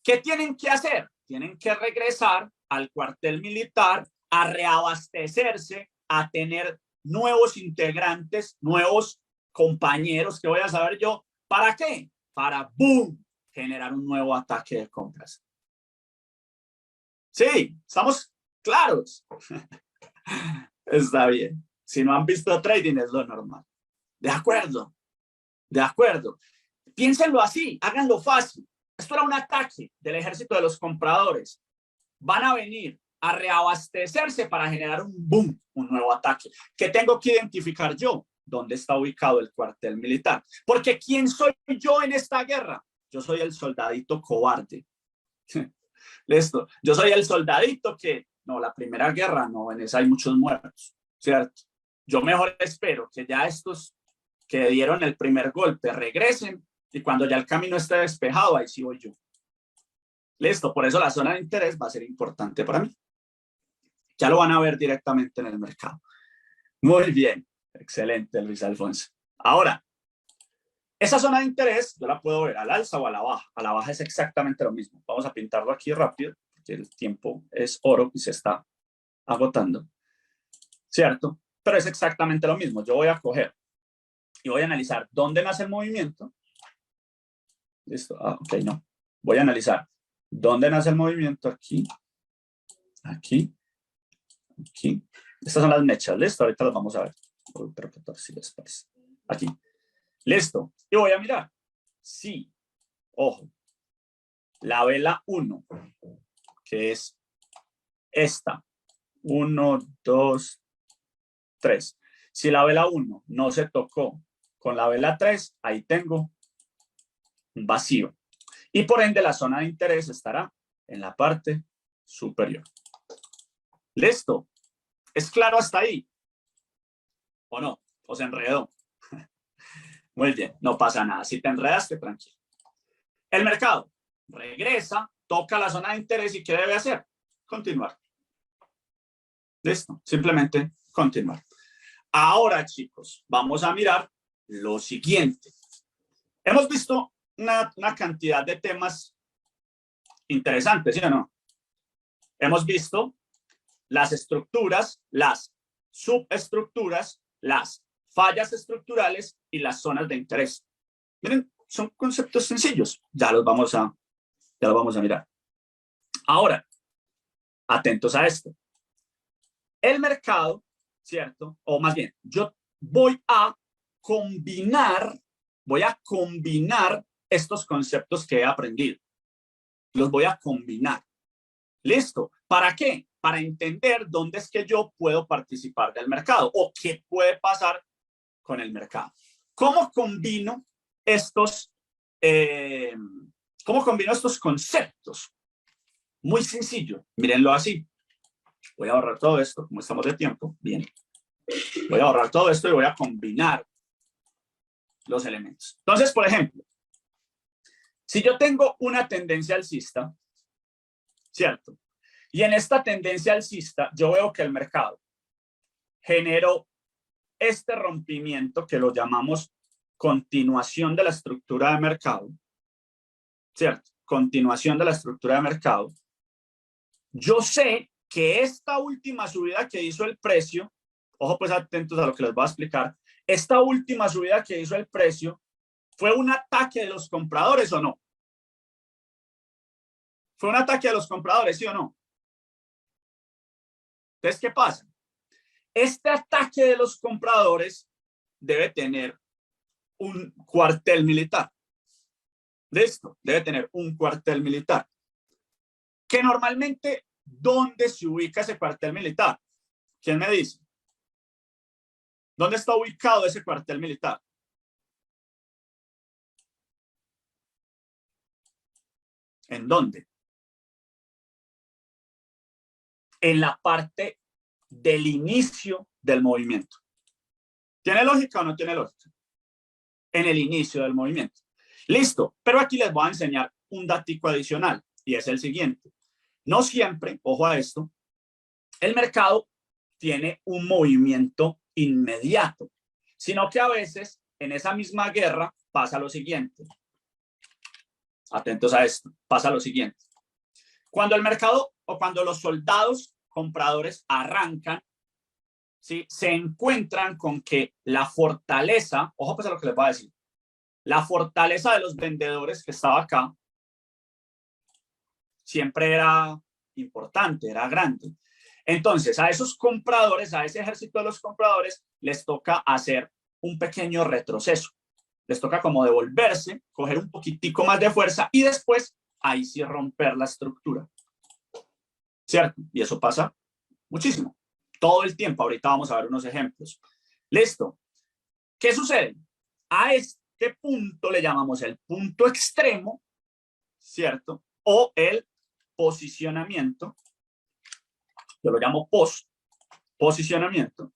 ¿Qué tienen que hacer? Tienen que regresar al cuartel militar a reabastecerse, a tener nuevos integrantes, nuevos compañeros, que voy a saber yo. ¿Para qué? Para, boom, generar un nuevo ataque de compras. Sí, estamos claros. Está bien. Si no han visto trading es lo normal. De acuerdo. De acuerdo. Piénsenlo así, háganlo fácil. Esto era un ataque del ejército de los compradores. Van a venir a reabastecerse para generar un boom, un nuevo ataque. ¿Qué tengo que identificar yo? ¿Dónde está ubicado el cuartel militar? Porque ¿quién soy yo en esta guerra? Yo soy el soldadito cobarde. Listo. Yo soy el soldadito que, no, la primera guerra, no, en esa hay muchos muertos, ¿cierto? Yo mejor espero que ya estos que dieron el primer golpe regresen y cuando ya el camino esté despejado, ahí sí voy yo. Listo, por eso la zona de interés va a ser importante para mí. Ya lo van a ver directamente en el mercado. Muy bien, excelente, Luis Alfonso. Ahora, Esa zona de interés yo la puedo ver al alza o a la baja. A la baja es exactamente lo mismo. Vamos a pintarlo aquí rápido, porque el tiempo es oro y se está agotando, ¿cierto? Pero es exactamente lo mismo. Yo voy a coger y voy a analizar dónde nace el movimiento. Listo. Ok, no. Voy a analizar dónde nace el movimiento. Aquí, aquí, aquí. Estas son las mechas, ¿listo? Ahorita las vamos a ver. Pero si les parece. Aquí. Listo. Y voy a mirar. Sí. Ojo. La vela 1, que es esta. 1, 2, 3. Si la vela 1 no se tocó con la vela 3, ahí tengo un vacío. Y por ende la zona de interés estará en la parte superior. ¿Listo? ¿Es claro hasta ahí? ¿O no? ¿O se enredó? Muy bien, no pasa nada. Si te enredaste, tranquilo. El mercado regresa, toca la zona de interés y ¿qué debe hacer? Continuar. ¿Listo? Simplemente continuar. Ahora, chicos, vamos a mirar lo siguiente. Hemos visto una cantidad de temas interesantes, ¿sí o no? Hemos visto las estructuras, las subestructuras, las fallas estructurales y las zonas de interés. Miren, son conceptos sencillos. Ya los vamos a mirar. Ahora, atentos a esto. El mercado, ¿cierto? O más bien, yo voy a combinar estos conceptos que he aprendido. Los voy a combinar. ¿Listo? ¿Para qué? Para entender dónde es que yo puedo participar del mercado o qué puede pasar con el mercado. ¿Cómo combino estos conceptos? Muy sencillo. Mírenlo así. Voy a ahorrar todo esto, como estamos de tiempo. Bien. Voy a ahorrar todo esto y voy a combinar los elementos. Entonces, por ejemplo, si yo tengo una tendencia alcista, ¿cierto? Y en esta tendencia alcista, yo veo que el mercado generó este rompimiento que lo llamamos continuación de la estructura de mercado, ¿cierto? Continuación de la estructura de mercado. Yo sé que esta última subida que hizo el precio, ojo pues atentos a lo que les voy a explicar, esta última subida que hizo el precio, ¿fue un ataque de los compradores o no? ¿Fue un ataque de los compradores, sí o no? Entonces, ¿qué pasa? Este ataque de los compradores debe tener un cuartel militar. ¿Listo? Debe tener un cuartel militar. Que normalmente, ¿dónde se ubica ese cuartel militar? ¿Quién me dice? ¿Dónde está ubicado ese cuartel militar? ¿En dónde? En la parte del inicio del movimiento. ¿Tiene lógica o no tiene lógica? En el inicio del movimiento. Listo, pero aquí les voy a enseñar un datico adicional y es el siguiente. No siempre, ojo a esto, el mercado tiene un movimiento inmediato, sino que a veces en esa misma guerra pasa lo siguiente. Atentos a esto, pasa lo siguiente. Cuando el mercado o cuando los soldados compradores arrancan, ¿sí? Se encuentran con que la fortaleza, ojo pues a lo que les voy a decir, la fortaleza de los vendedores que estaba acá siempre era importante, era grande. Entonces, a esos compradores, a ese ejército de los compradores, les toca hacer un pequeño retroceso. Les toca como devolverse, coger un poquitico más de fuerza y después, ahí sí romper la estructura. ¿Cierto? Y eso pasa muchísimo. Todo el tiempo. Ahorita vamos a ver unos ejemplos. Listo. ¿Qué sucede? A este punto le llamamos el punto extremo, ¿cierto? O el posicionamiento. Yo lo llamo posicionamiento,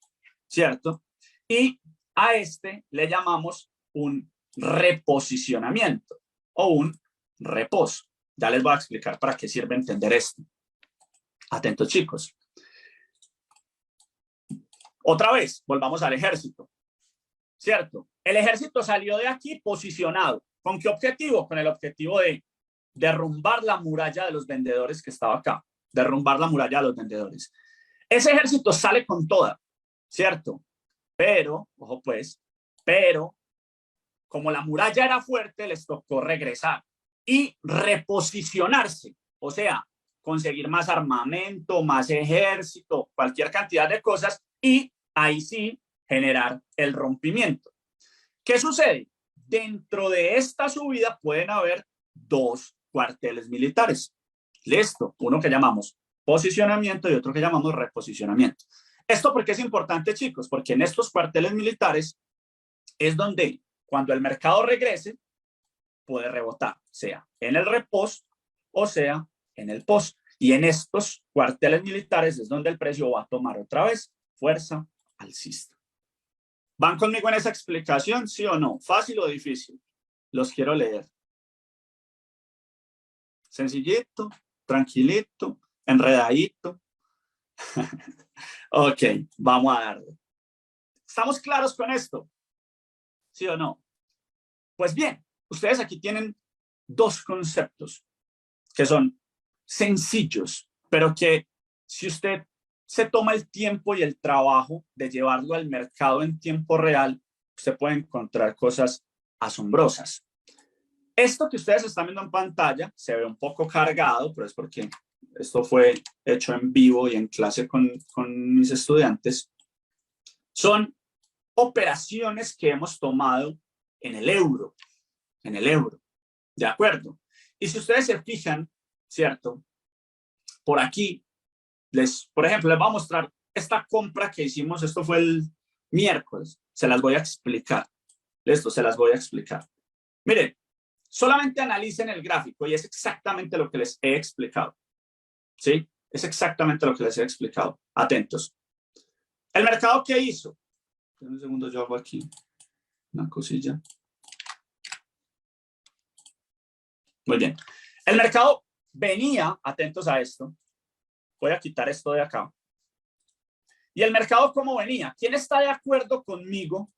¿cierto? Y a este le llamamos un reposicionamiento o un reposo. Ya les voy a explicar para qué sirve entender esto. Atentos, chicos. Otra vez, volvamos al ejército, ¿cierto? El ejército salió de aquí posicionado. ¿Con qué objetivo? Con el objetivo de derrumbar la muralla de los vendedores que estaba acá. Derrumbar la muralla de los vendedores. Ese ejército sale con toda, ¿cierto? Pero, ojo pues, pero como la muralla era fuerte, les tocó regresar y reposicionarse. O sea, conseguir más armamento, más ejército, cualquier cantidad de cosas y ahí sí generar el rompimiento. ¿Qué sucede? Dentro de esta subida pueden haber dos cuarteles militares. Listo, uno que llamamos posicionamiento y otro que llamamos reposicionamiento. ¿Esto por qué es importante, chicos? Porque en estos cuarteles militares es donde cuando el mercado regrese puede rebotar, sea en el repost o sea en el post. Y en estos cuarteles militares es donde el precio va a tomar otra vez fuerza alcista. ¿Van conmigo en esa explicación, sí o no? ¿Fácil o difícil? Los quiero leer. Sencillito, tranquilito, enredadito. Ok, vamos a darle. ¿Estamos claros con esto? ¿Sí o no? Pues bien, ustedes aquí tienen dos conceptos que son sencillos, pero que si usted se toma el tiempo y el trabajo de llevarlo al mercado en tiempo real, usted puede encontrar cosas asombrosas. Esto que ustedes están viendo en pantalla se ve un poco cargado, pero es porque esto fue hecho en vivo y en clase con mis estudiantes. Son operaciones que hemos tomado en el euro, ¿de acuerdo? Y si ustedes se fijan, ¿cierto? Por aquí, por ejemplo, les voy a mostrar esta compra que hicimos, esto fue el miércoles, se las voy a explicar. Listo, se las voy a explicar. Miren, solamente analicen el gráfico y es exactamente lo que les he explicado. ¿Sí? Es exactamente lo que les he explicado. Atentos. ¿El mercado qué hizo? Un segundo, yo hago aquí una cosilla. Muy bien. El mercado venía, atentos a esto. Voy a quitar esto de acá. ¿Y el mercado cómo venía? ¿Quién está de acuerdo conmigo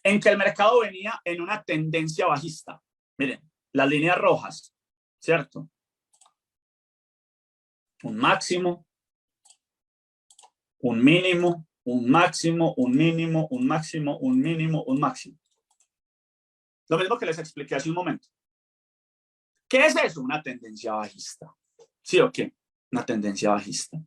en que el mercado venía en una tendencia bajista? Miren, las líneas rojas, ¿cierto? Un máximo, un mínimo, un máximo, un mínimo, un máximo, un mínimo, un máximo. Lo mismo que les expliqué hace un momento. ¿Qué es eso? Una tendencia bajista. ¿Sí o qué? Una tendencia bajista.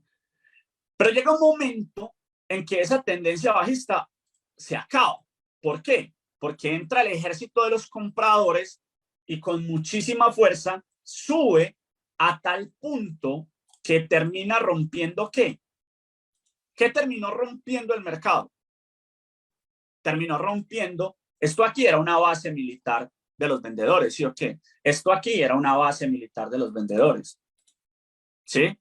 Pero llega un momento en que esa tendencia bajista se acaba. ¿Por qué? Porque entra el ejército de los compradores y con muchísima fuerza sube a tal punto que termina rompiendo ¿qué? ¿Qué terminó rompiendo el mercado? Terminó rompiendo, esto aquí era una base militar de los vendedores, ¿sí o qué? Esto aquí era una base militar de los vendedores, ¿sí?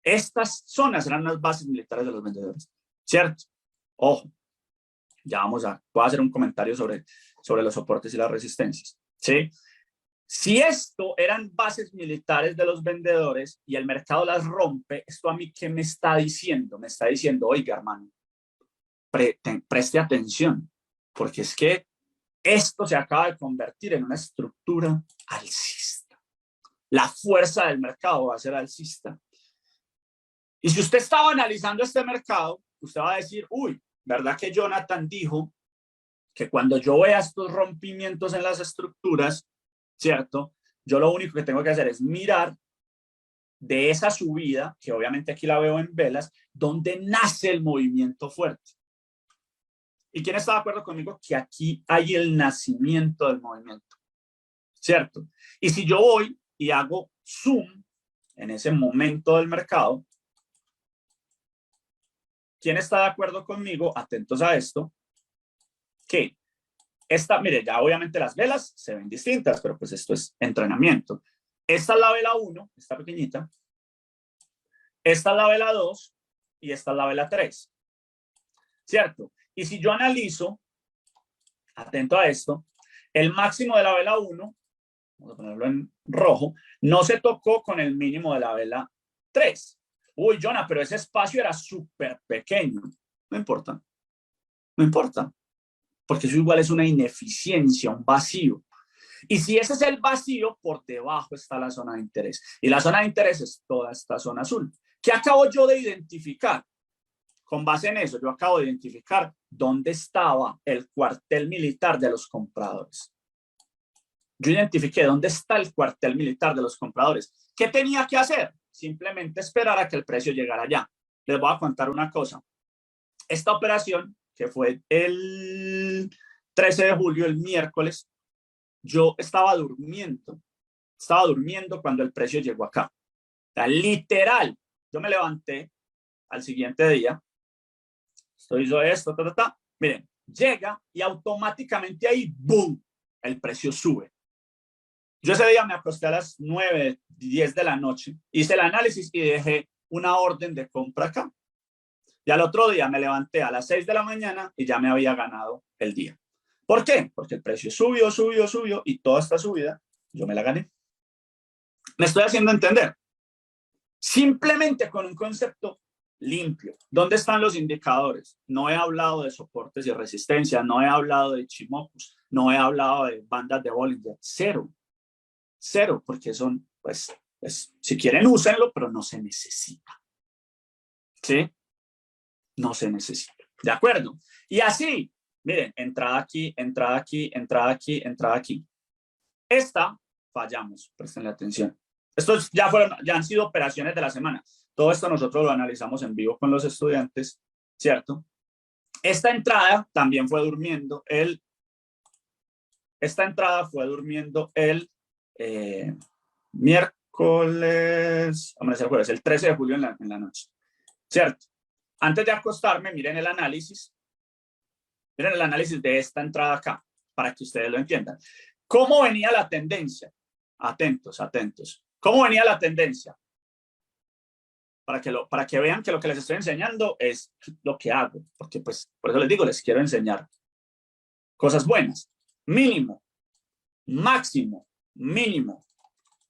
Estas zonas eran las bases militares de los vendedores, ¿cierto? Ojo, ya voy a hacer un comentario sobre los soportes y las resistencias, ¿sí? Si esto eran bases militares de los vendedores y el mercado las rompe, ¿esto a mí qué me está diciendo? Me está diciendo, oiga, hermano, preste atención, porque es que esto se acaba de convertir en una estructura alcista. La fuerza del mercado va a ser alcista. Y si usted estaba analizando este mercado, usted va a decir, uy, ¿verdad que Jonathan dijo que cuando yo vea estos rompimientos en las estructuras, ¿cierto? Yo lo único que tengo que hacer es mirar de esa subida, que obviamente aquí la veo en velas, donde nace el movimiento fuerte. ¿Y quién está de acuerdo conmigo? Que aquí hay el nacimiento del movimiento, ¿cierto? Y si yo voy y hago zoom en ese momento del mercado, ¿quién está de acuerdo conmigo? Atentos a esto, que mire, ya obviamente las velas se ven distintas, pero pues esto es entrenamiento. Esta es la vela 1, esta pequeñita. Esta es la vela 2 y esta es la vela 3. ¿Cierto? Y si yo analizo, atento a esto, el máximo de la vela 1, vamos a ponerlo en rojo, no se tocó con el mínimo de la vela 3. Uy, Jonah, pero ese espacio era súper pequeño. No importa. No importa. porque eso igual es una ineficiencia, un vacío. Y si ese es el vacío, por debajo está la zona de interés. Y la zona de interés es toda esta zona azul. ¿Qué acabo yo de identificar? Con base en eso, yo acabo de identificar dónde estaba el cuartel militar de los compradores. Yo identifiqué dónde está el cuartel militar de los compradores. ¿Qué tenía que hacer? Simplemente esperar a que el precio llegara allá. Les voy a contar una cosa. Esta operación, que fue el 13 de julio, el miércoles, yo estaba durmiendo cuando el precio llegó acá. O sea, literal, yo me levanté al siguiente día, esto hizo esto, miren, llega y automáticamente ahí, ¡boom!, el precio sube. Yo ese día me acosté a las 9, 10 de la noche, hice el análisis y dejé una orden de compra acá. Y al otro día me levanté a las 6 de la mañana y ya me había ganado el día. ¿Por qué? Porque el precio subió y toda esta subida yo me la gané. Me estoy haciendo entender. Simplemente con un concepto limpio. ¿Dónde están los indicadores? No he hablado de soportes y resistencia, no he hablado de Ichimoku, no he hablado de bandas de Bollinger. Cero, porque son, pues, si quieren úsenlo, pero no se necesita. ¿Sí? No se necesita. ¿De acuerdo? Y así, miren, entrada aquí, entrada aquí, entrada aquí, entrada aquí. Esta, fallamos, prestenle atención. Estos ya han sido operaciones de la semana. Todo esto nosotros lo analizamos en vivo con los estudiantes, ¿cierto? Esta entrada también fue durmiendo el miércoles, vamos a decir jueves, el 13 de julio en la noche, ¿cierto? Antes de acostarme, miren el análisis de esta entrada acá, para que ustedes lo entiendan. ¿Cómo venía la tendencia? Atentos. ¿Cómo venía la tendencia? Para que vean que lo que les estoy enseñando es lo que hago, porque pues por eso les digo, les quiero enseñar cosas buenas. Mínimo, máximo, mínimo.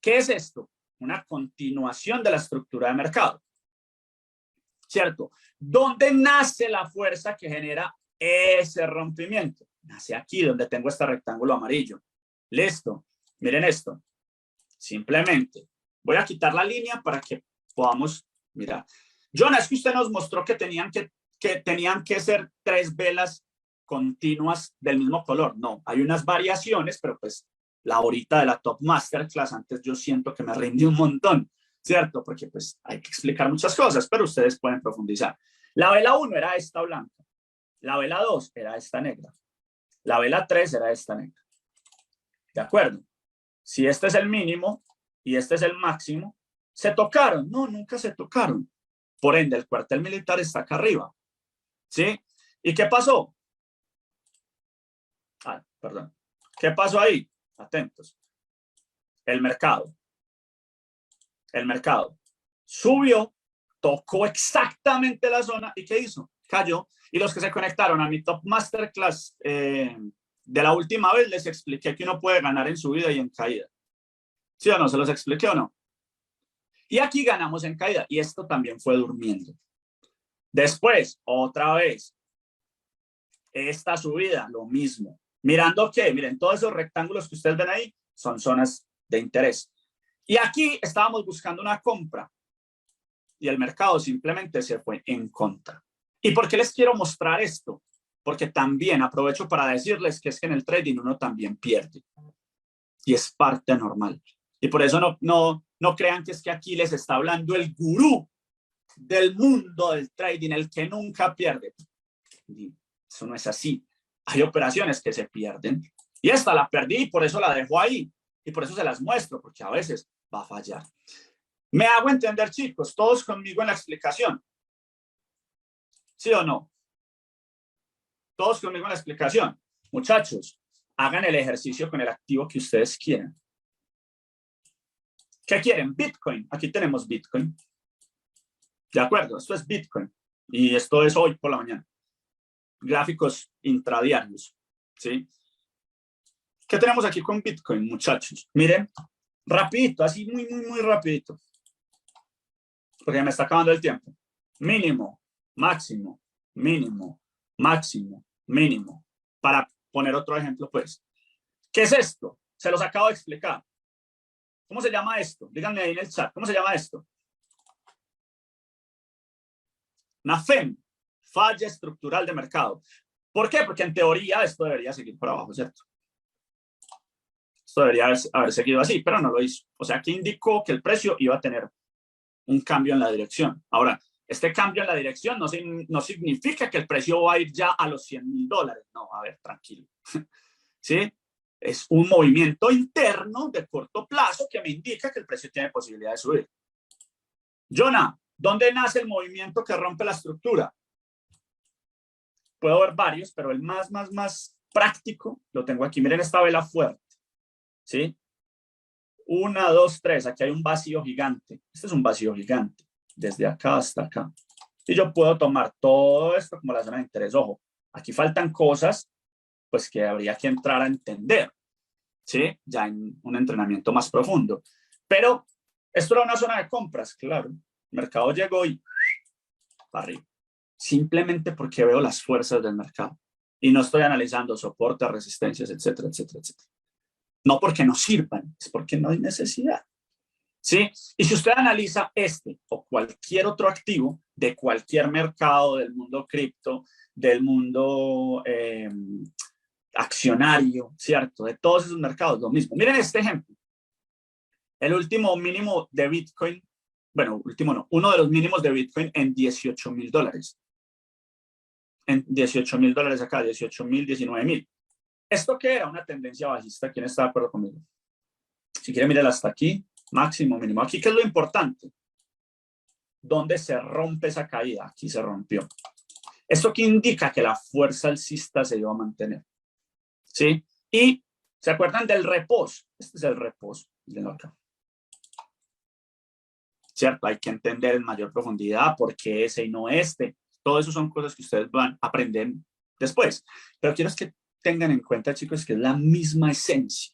¿Qué es esto? Una continuación de la estructura de mercado, ¿cierto? ¿Dónde nace la fuerza que genera ese rompimiento? Nace aquí, donde tengo este rectángulo amarillo. Listo. Miren esto. Simplemente voy a quitar la línea para que podamos mirar. Jonas, es que usted nos mostró que tenían que ser 3 velas continuas del mismo color. No, hay unas variaciones, pero pues la horita de la Top Masterclass, antes yo siento que me rindí un montón, ¿cierto? Porque pues hay que explicar muchas cosas, pero ustedes pueden profundizar. La vela 1 era esta blanca. La vela 2 era esta negra. La vela 3 era esta negra. ¿De acuerdo? Si este es el mínimo y este es el máximo, ¿se tocaron? No, nunca se tocaron. Por ende, el cuartel militar está acá arriba. ¿Sí? ¿Y qué pasó? Perdón. ¿Qué pasó ahí? Atentos. El mercado subió, tocó exactamente la zona y ¿qué hizo? Cayó. Y los que se conectaron a mi Top Masterclass de la última vez, les expliqué que uno puede ganar en subida y en caída. ¿Sí o no? ¿Se los expliqué o no? Y aquí ganamos en caída y esto también fue durmiendo. Después, otra vez, esta subida, lo mismo. Mirando que, miren, todos esos rectángulos que ustedes ven ahí son zonas de interés. Y aquí estábamos buscando una compra y el mercado simplemente se fue en contra. ¿Y por qué les quiero mostrar esto? Porque también aprovecho para decirles que es que en el trading uno también pierde. Y es parte normal. Y por eso no crean que es que aquí les está hablando el gurú del mundo del trading, el que nunca pierde. Eso no es así. Hay operaciones que se pierden. Y esta la perdí y por eso la dejo ahí. Y por eso se las muestro, porque a veces va a fallar. ¿Me hago entender, chicos? Todos conmigo en la explicación. ¿Sí o no? Todos conmigo en la explicación. Muchachos, hagan el ejercicio con el activo que ustedes quieran. ¿Qué quieren? Bitcoin. Aquí tenemos Bitcoin. De acuerdo, esto es Bitcoin. Y esto es hoy por la mañana. Gráficos intradiarios. ¿Sí? ¿Qué tenemos aquí con Bitcoin, muchachos? Miren, rapidito, así muy rapidito. Porque me está acabando el tiempo. Mínimo, máximo, mínimo, máximo, mínimo. Para poner otro ejemplo, pues, ¿qué es esto? Se los acabo de explicar. ¿Cómo se llama esto? Díganme ahí en el chat, ¿cómo se llama esto? Una FEM, falla estructural de mercado. ¿Por qué? Porque en teoría esto debería seguir por abajo, ¿cierto? Esto debería haber seguido así, pero no lo hizo. O sea, que indicó que el precio iba a tener un cambio en la dirección. Ahora, este cambio en la dirección no significa que el precio va a ir ya a los $100.000. No, a ver, tranquilo. ¿Sí? Es un movimiento interno de corto plazo que me indica que el precio tiene posibilidad de subir. Jonah, ¿dónde nace el movimiento que rompe la estructura? Puedo ver varios, pero el más práctico lo tengo aquí. Miren esta vela fuerte. ¿Sí? 1, 2, 3. Aquí hay un vacío gigante. Este es un vacío gigante. Desde acá hasta acá. Y yo puedo tomar todo esto como la zona de interés. Ojo, aquí faltan cosas pues que habría que entrar a entender. ¿Sí? Ya en un entrenamiento más profundo. Pero esto era una zona de compras, claro. El mercado llegó y para arriba. Simplemente porque veo las fuerzas del mercado. Y no estoy analizando soportes, resistencias, etcétera, etcétera, etcétera. No porque no sirvan, es porque no hay necesidad. ¿Sí? Y si usted analiza este o cualquier otro activo de cualquier mercado, del mundo cripto, del mundo accionario, ¿cierto? De todos esos mercados, lo mismo. Miren este ejemplo. El último mínimo de Bitcoin, bueno, último no, uno de los mínimos de Bitcoin en $18.000. En $18.000 acá, 18.000, 19.000. ¿Esto qué era? Una tendencia bajista. ¿Quién está de acuerdo conmigo? Si quiere, miren hasta aquí. Máximo, mínimo. Aquí, ¿qué es lo importante? ¿Dónde se rompe esa caída? Aquí se rompió. ¿Esto qué indica? Que la fuerza alcista se iba a mantener. ¿Sí? Y, ¿se acuerdan del reposo? Este es el reposo. Mirenlo acá. ¿Cierto? Hay que entender en mayor profundidad por qué ese y no este. Todo eso son cosas que ustedes van a aprender después. Pero quiero que tengan en cuenta, chicos, que es la misma esencia.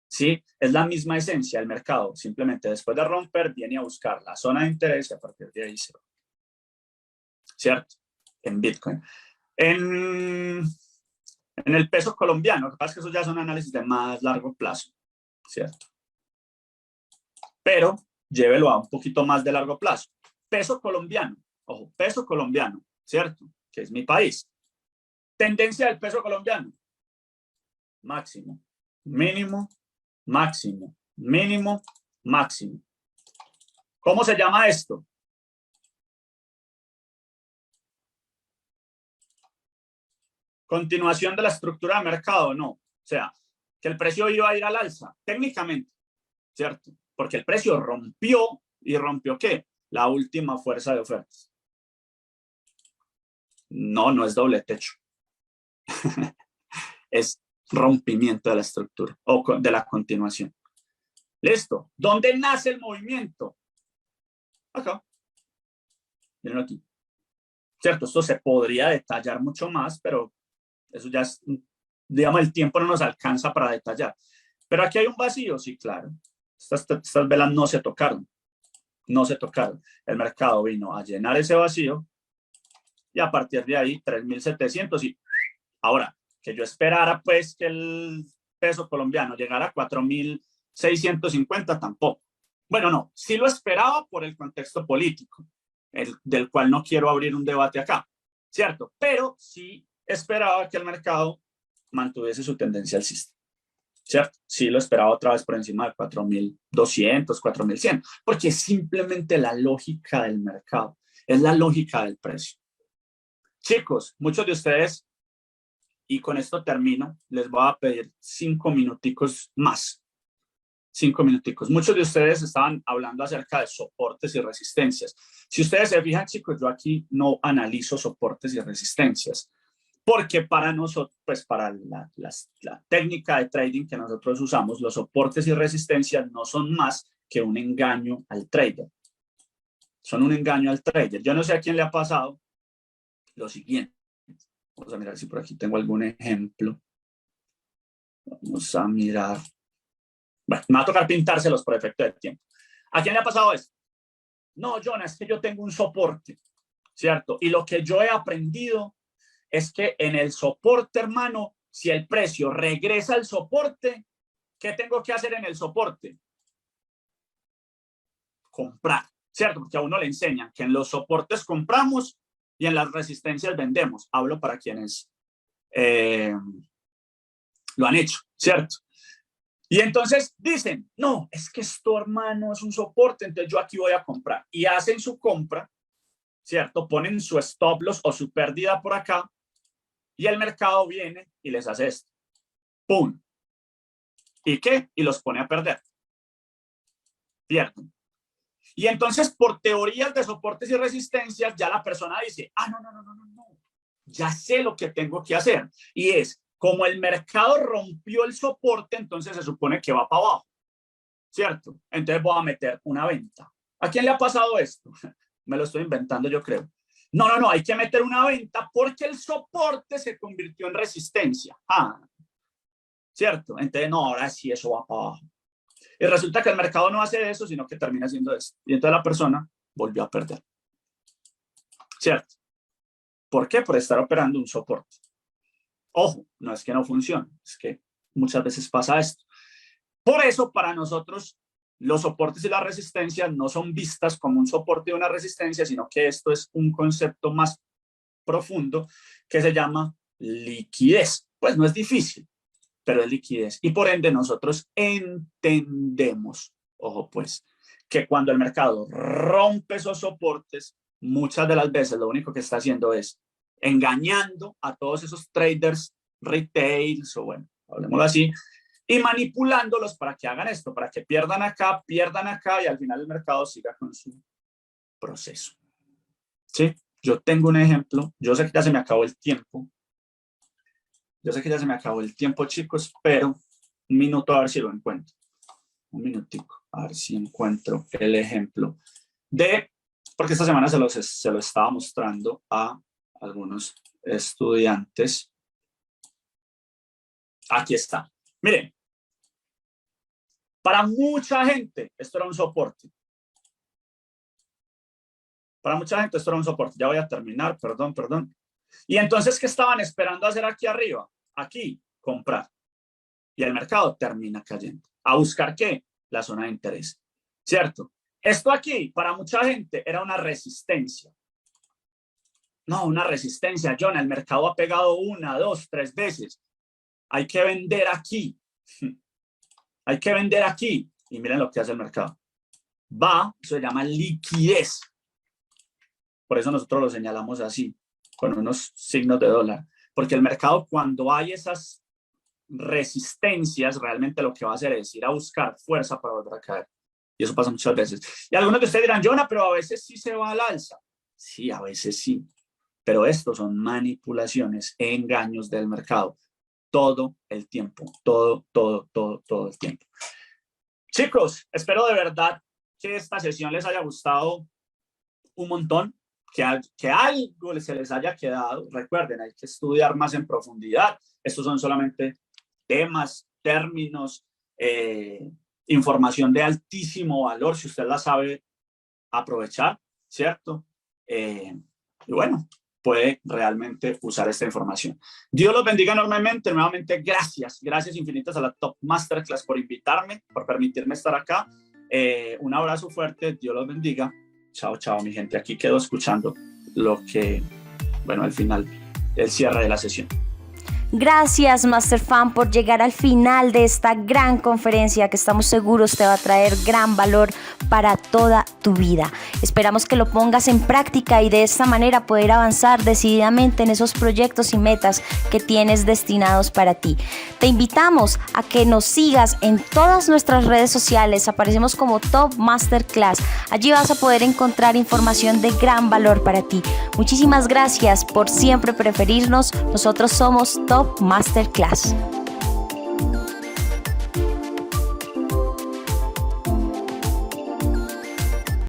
¿Sí? Es la misma esencia del mercado. Simplemente después de romper, viene a buscar la zona de interés y a partir de ahí se va. ¿Cierto? En Bitcoin. En el peso colombiano, lo que pasa es que esos ya son análisis de más largo plazo. ¿Cierto? Pero llévelo a un poquito más de largo plazo. Peso colombiano. Ojo, peso colombiano. ¿Cierto? Que es mi país. Tendencia del peso colombiano. Máximo. Mínimo. Máximo, mínimo, máximo. ¿Cómo se llama esto? Continuación de la estructura de mercado, no. O sea, que el precio iba a ir al alza, técnicamente, ¿cierto? Porque el precio rompió, ¿y rompió qué? La última fuerza de ofertas. No, no es doble techo. Es rompimiento de la estructura o de la continuación. Listo. ¿Dónde nace el movimiento? Acá. Miren aquí. ¿Cierto? Esto se podría detallar mucho más, pero eso ya es, digamos, el tiempo no nos alcanza para detallar. Pero aquí hay un vacío, sí, claro. Estas velas no se tocaron. No se tocaron. El mercado vino a llenar ese vacío y a partir de ahí 3.700 y ahora, que yo esperara pues que el peso colombiano llegara a 4.650 tampoco. Bueno, no, sí lo esperaba por el contexto político, del cual no quiero abrir un debate acá, ¿cierto? Pero sí esperaba que el mercado mantuviese su tendencia alcista, ¿cierto? Sí lo esperaba otra vez por encima de 4.200, 4.100, porque es simplemente la lógica del mercado, es la lógica del precio. Chicos, muchos de ustedes, y con esto termino, les voy a pedir 5 minuticos más. 5 minuticos. Muchos de ustedes estaban hablando acerca de soportes y resistencias. Si ustedes se fijan, chicos, yo aquí no analizo soportes y resistencias, porque para nosotros, pues para la técnica de trading que nosotros usamos, los soportes y resistencias no son más que un engaño al trader. Son un engaño al trader. Yo no sé a quién le ha pasado lo siguiente. Vamos a mirar si por aquí tengo algún ejemplo. Vamos a mirar. Bueno, me va a tocar pintárselos por efecto del tiempo. ¿A quién le ha pasado esto? No, Jonah, es que yo tengo un soporte, ¿cierto? Y lo que yo he aprendido es que en el soporte, hermano, si el precio regresa al soporte, ¿qué tengo que hacer en el soporte? Comprar, ¿cierto? Porque a uno le enseñan que en los soportes compramos y en las resistencias vendemos. Hablo para quienes lo han hecho, ¿cierto? Y entonces dicen, no, es que esto, hermano, es un soporte, entonces yo aquí voy a comprar. Y hacen su compra, ¿cierto? Ponen su stop loss o su pérdida por acá y el mercado viene y les hace esto. ¡Pum! ¿Y qué? Y los pone a perder. Pierden. Y entonces, por teorías de soportes y resistencias, ya la persona dice, no. Ya sé lo que tengo que hacer. Y es, como el mercado rompió el soporte, entonces se supone que va para abajo, ¿cierto? Entonces voy a meter una venta. ¿A quién le ha pasado esto? Me lo estoy inventando, yo creo. No, hay que meter una venta porque el soporte se convirtió en resistencia. ¿Cierto? Entonces, no, ahora sí eso va para abajo. Y resulta que el mercado no hace eso, sino que termina haciendo esto. Y entonces la persona volvió a perder. ¿Cierto? ¿Por qué? Por estar operando un soporte. Ojo, no es que no funcione, es que muchas veces pasa esto. Por eso, para nosotros, los soportes y las resistencias no son vistas como un soporte y una resistencia, sino que esto es un concepto más profundo que se llama liquidez. Pues no es difícil, pero es liquidez. Y por ende nosotros entendemos, ojo pues, que cuando el mercado rompe esos soportes, muchas de las veces lo único que está haciendo es engañando a todos esos traders retails, o bueno, hablemoslo así, y manipulándolos para que hagan esto, para que pierdan acá y al final el mercado siga con su proceso. ¿Sí? Yo tengo un ejemplo, yo sé que ya se me acabó el tiempo, chicos, pero un minuto a ver si lo encuentro. Un minutico, a ver si encuentro el ejemplo de, porque esta semana se lo estaba mostrando a algunos estudiantes. Aquí está. Miren, para mucha gente esto era un soporte. Ya voy a terminar, perdón. Y entonces, ¿qué estaban esperando hacer aquí arriba? Aquí, comprar. Y el mercado termina cayendo. ¿A buscar qué? La zona de interés. ¿Cierto? Esto aquí, para mucha gente, era una resistencia. No, una resistencia, John, el mercado ha pegado 1, 2, 3 veces. Hay que vender aquí. Hay que vender aquí. Y miren lo que hace el mercado. Eso se llama liquidez. Por eso nosotros lo señalamos así, con unos signos de dólar. Porque el mercado, cuando hay esas resistencias, realmente lo que va a hacer es ir a buscar fuerza para volver a caer. Y eso pasa muchas veces. Y algunos de ustedes dirán, Jonah, pero a veces sí se va al alza. Sí, a veces sí. Pero estos son manipulaciones, engaños del mercado. Todo el tiempo. Todo el tiempo. Chicos, espero de verdad que esta sesión les haya gustado un montón. Que algo se les haya quedado. Recuerden, hay que estudiar más en profundidad. Estos son solamente temas, términos, información de altísimo valor, si usted la sabe aprovechar, ¿cierto? Y bueno, puede realmente usar esta información. Dios los bendiga enormemente. Nuevamente, gracias infinitas a la Top Masterclass por invitarme, por permitirme estar acá. Un abrazo fuerte, Dios los bendiga. Chao, mi gente. Aquí quedo escuchando lo que, bueno, al final, el cierre de la sesión. Gracias, Master Fan, por llegar al final de esta gran conferencia que estamos seguros te va a traer gran valor para toda tu vida. Esperamos que lo pongas en práctica y de esta manera poder avanzar decididamente en esos proyectos y metas que tienes destinados para ti. Te invitamos a que nos sigas en todas nuestras redes sociales. Aparecemos como Top Masterclass. Allí vas a poder encontrar información de gran valor para ti. Muchísimas gracias por siempre preferirnos. Nosotros somos Top Masterclass.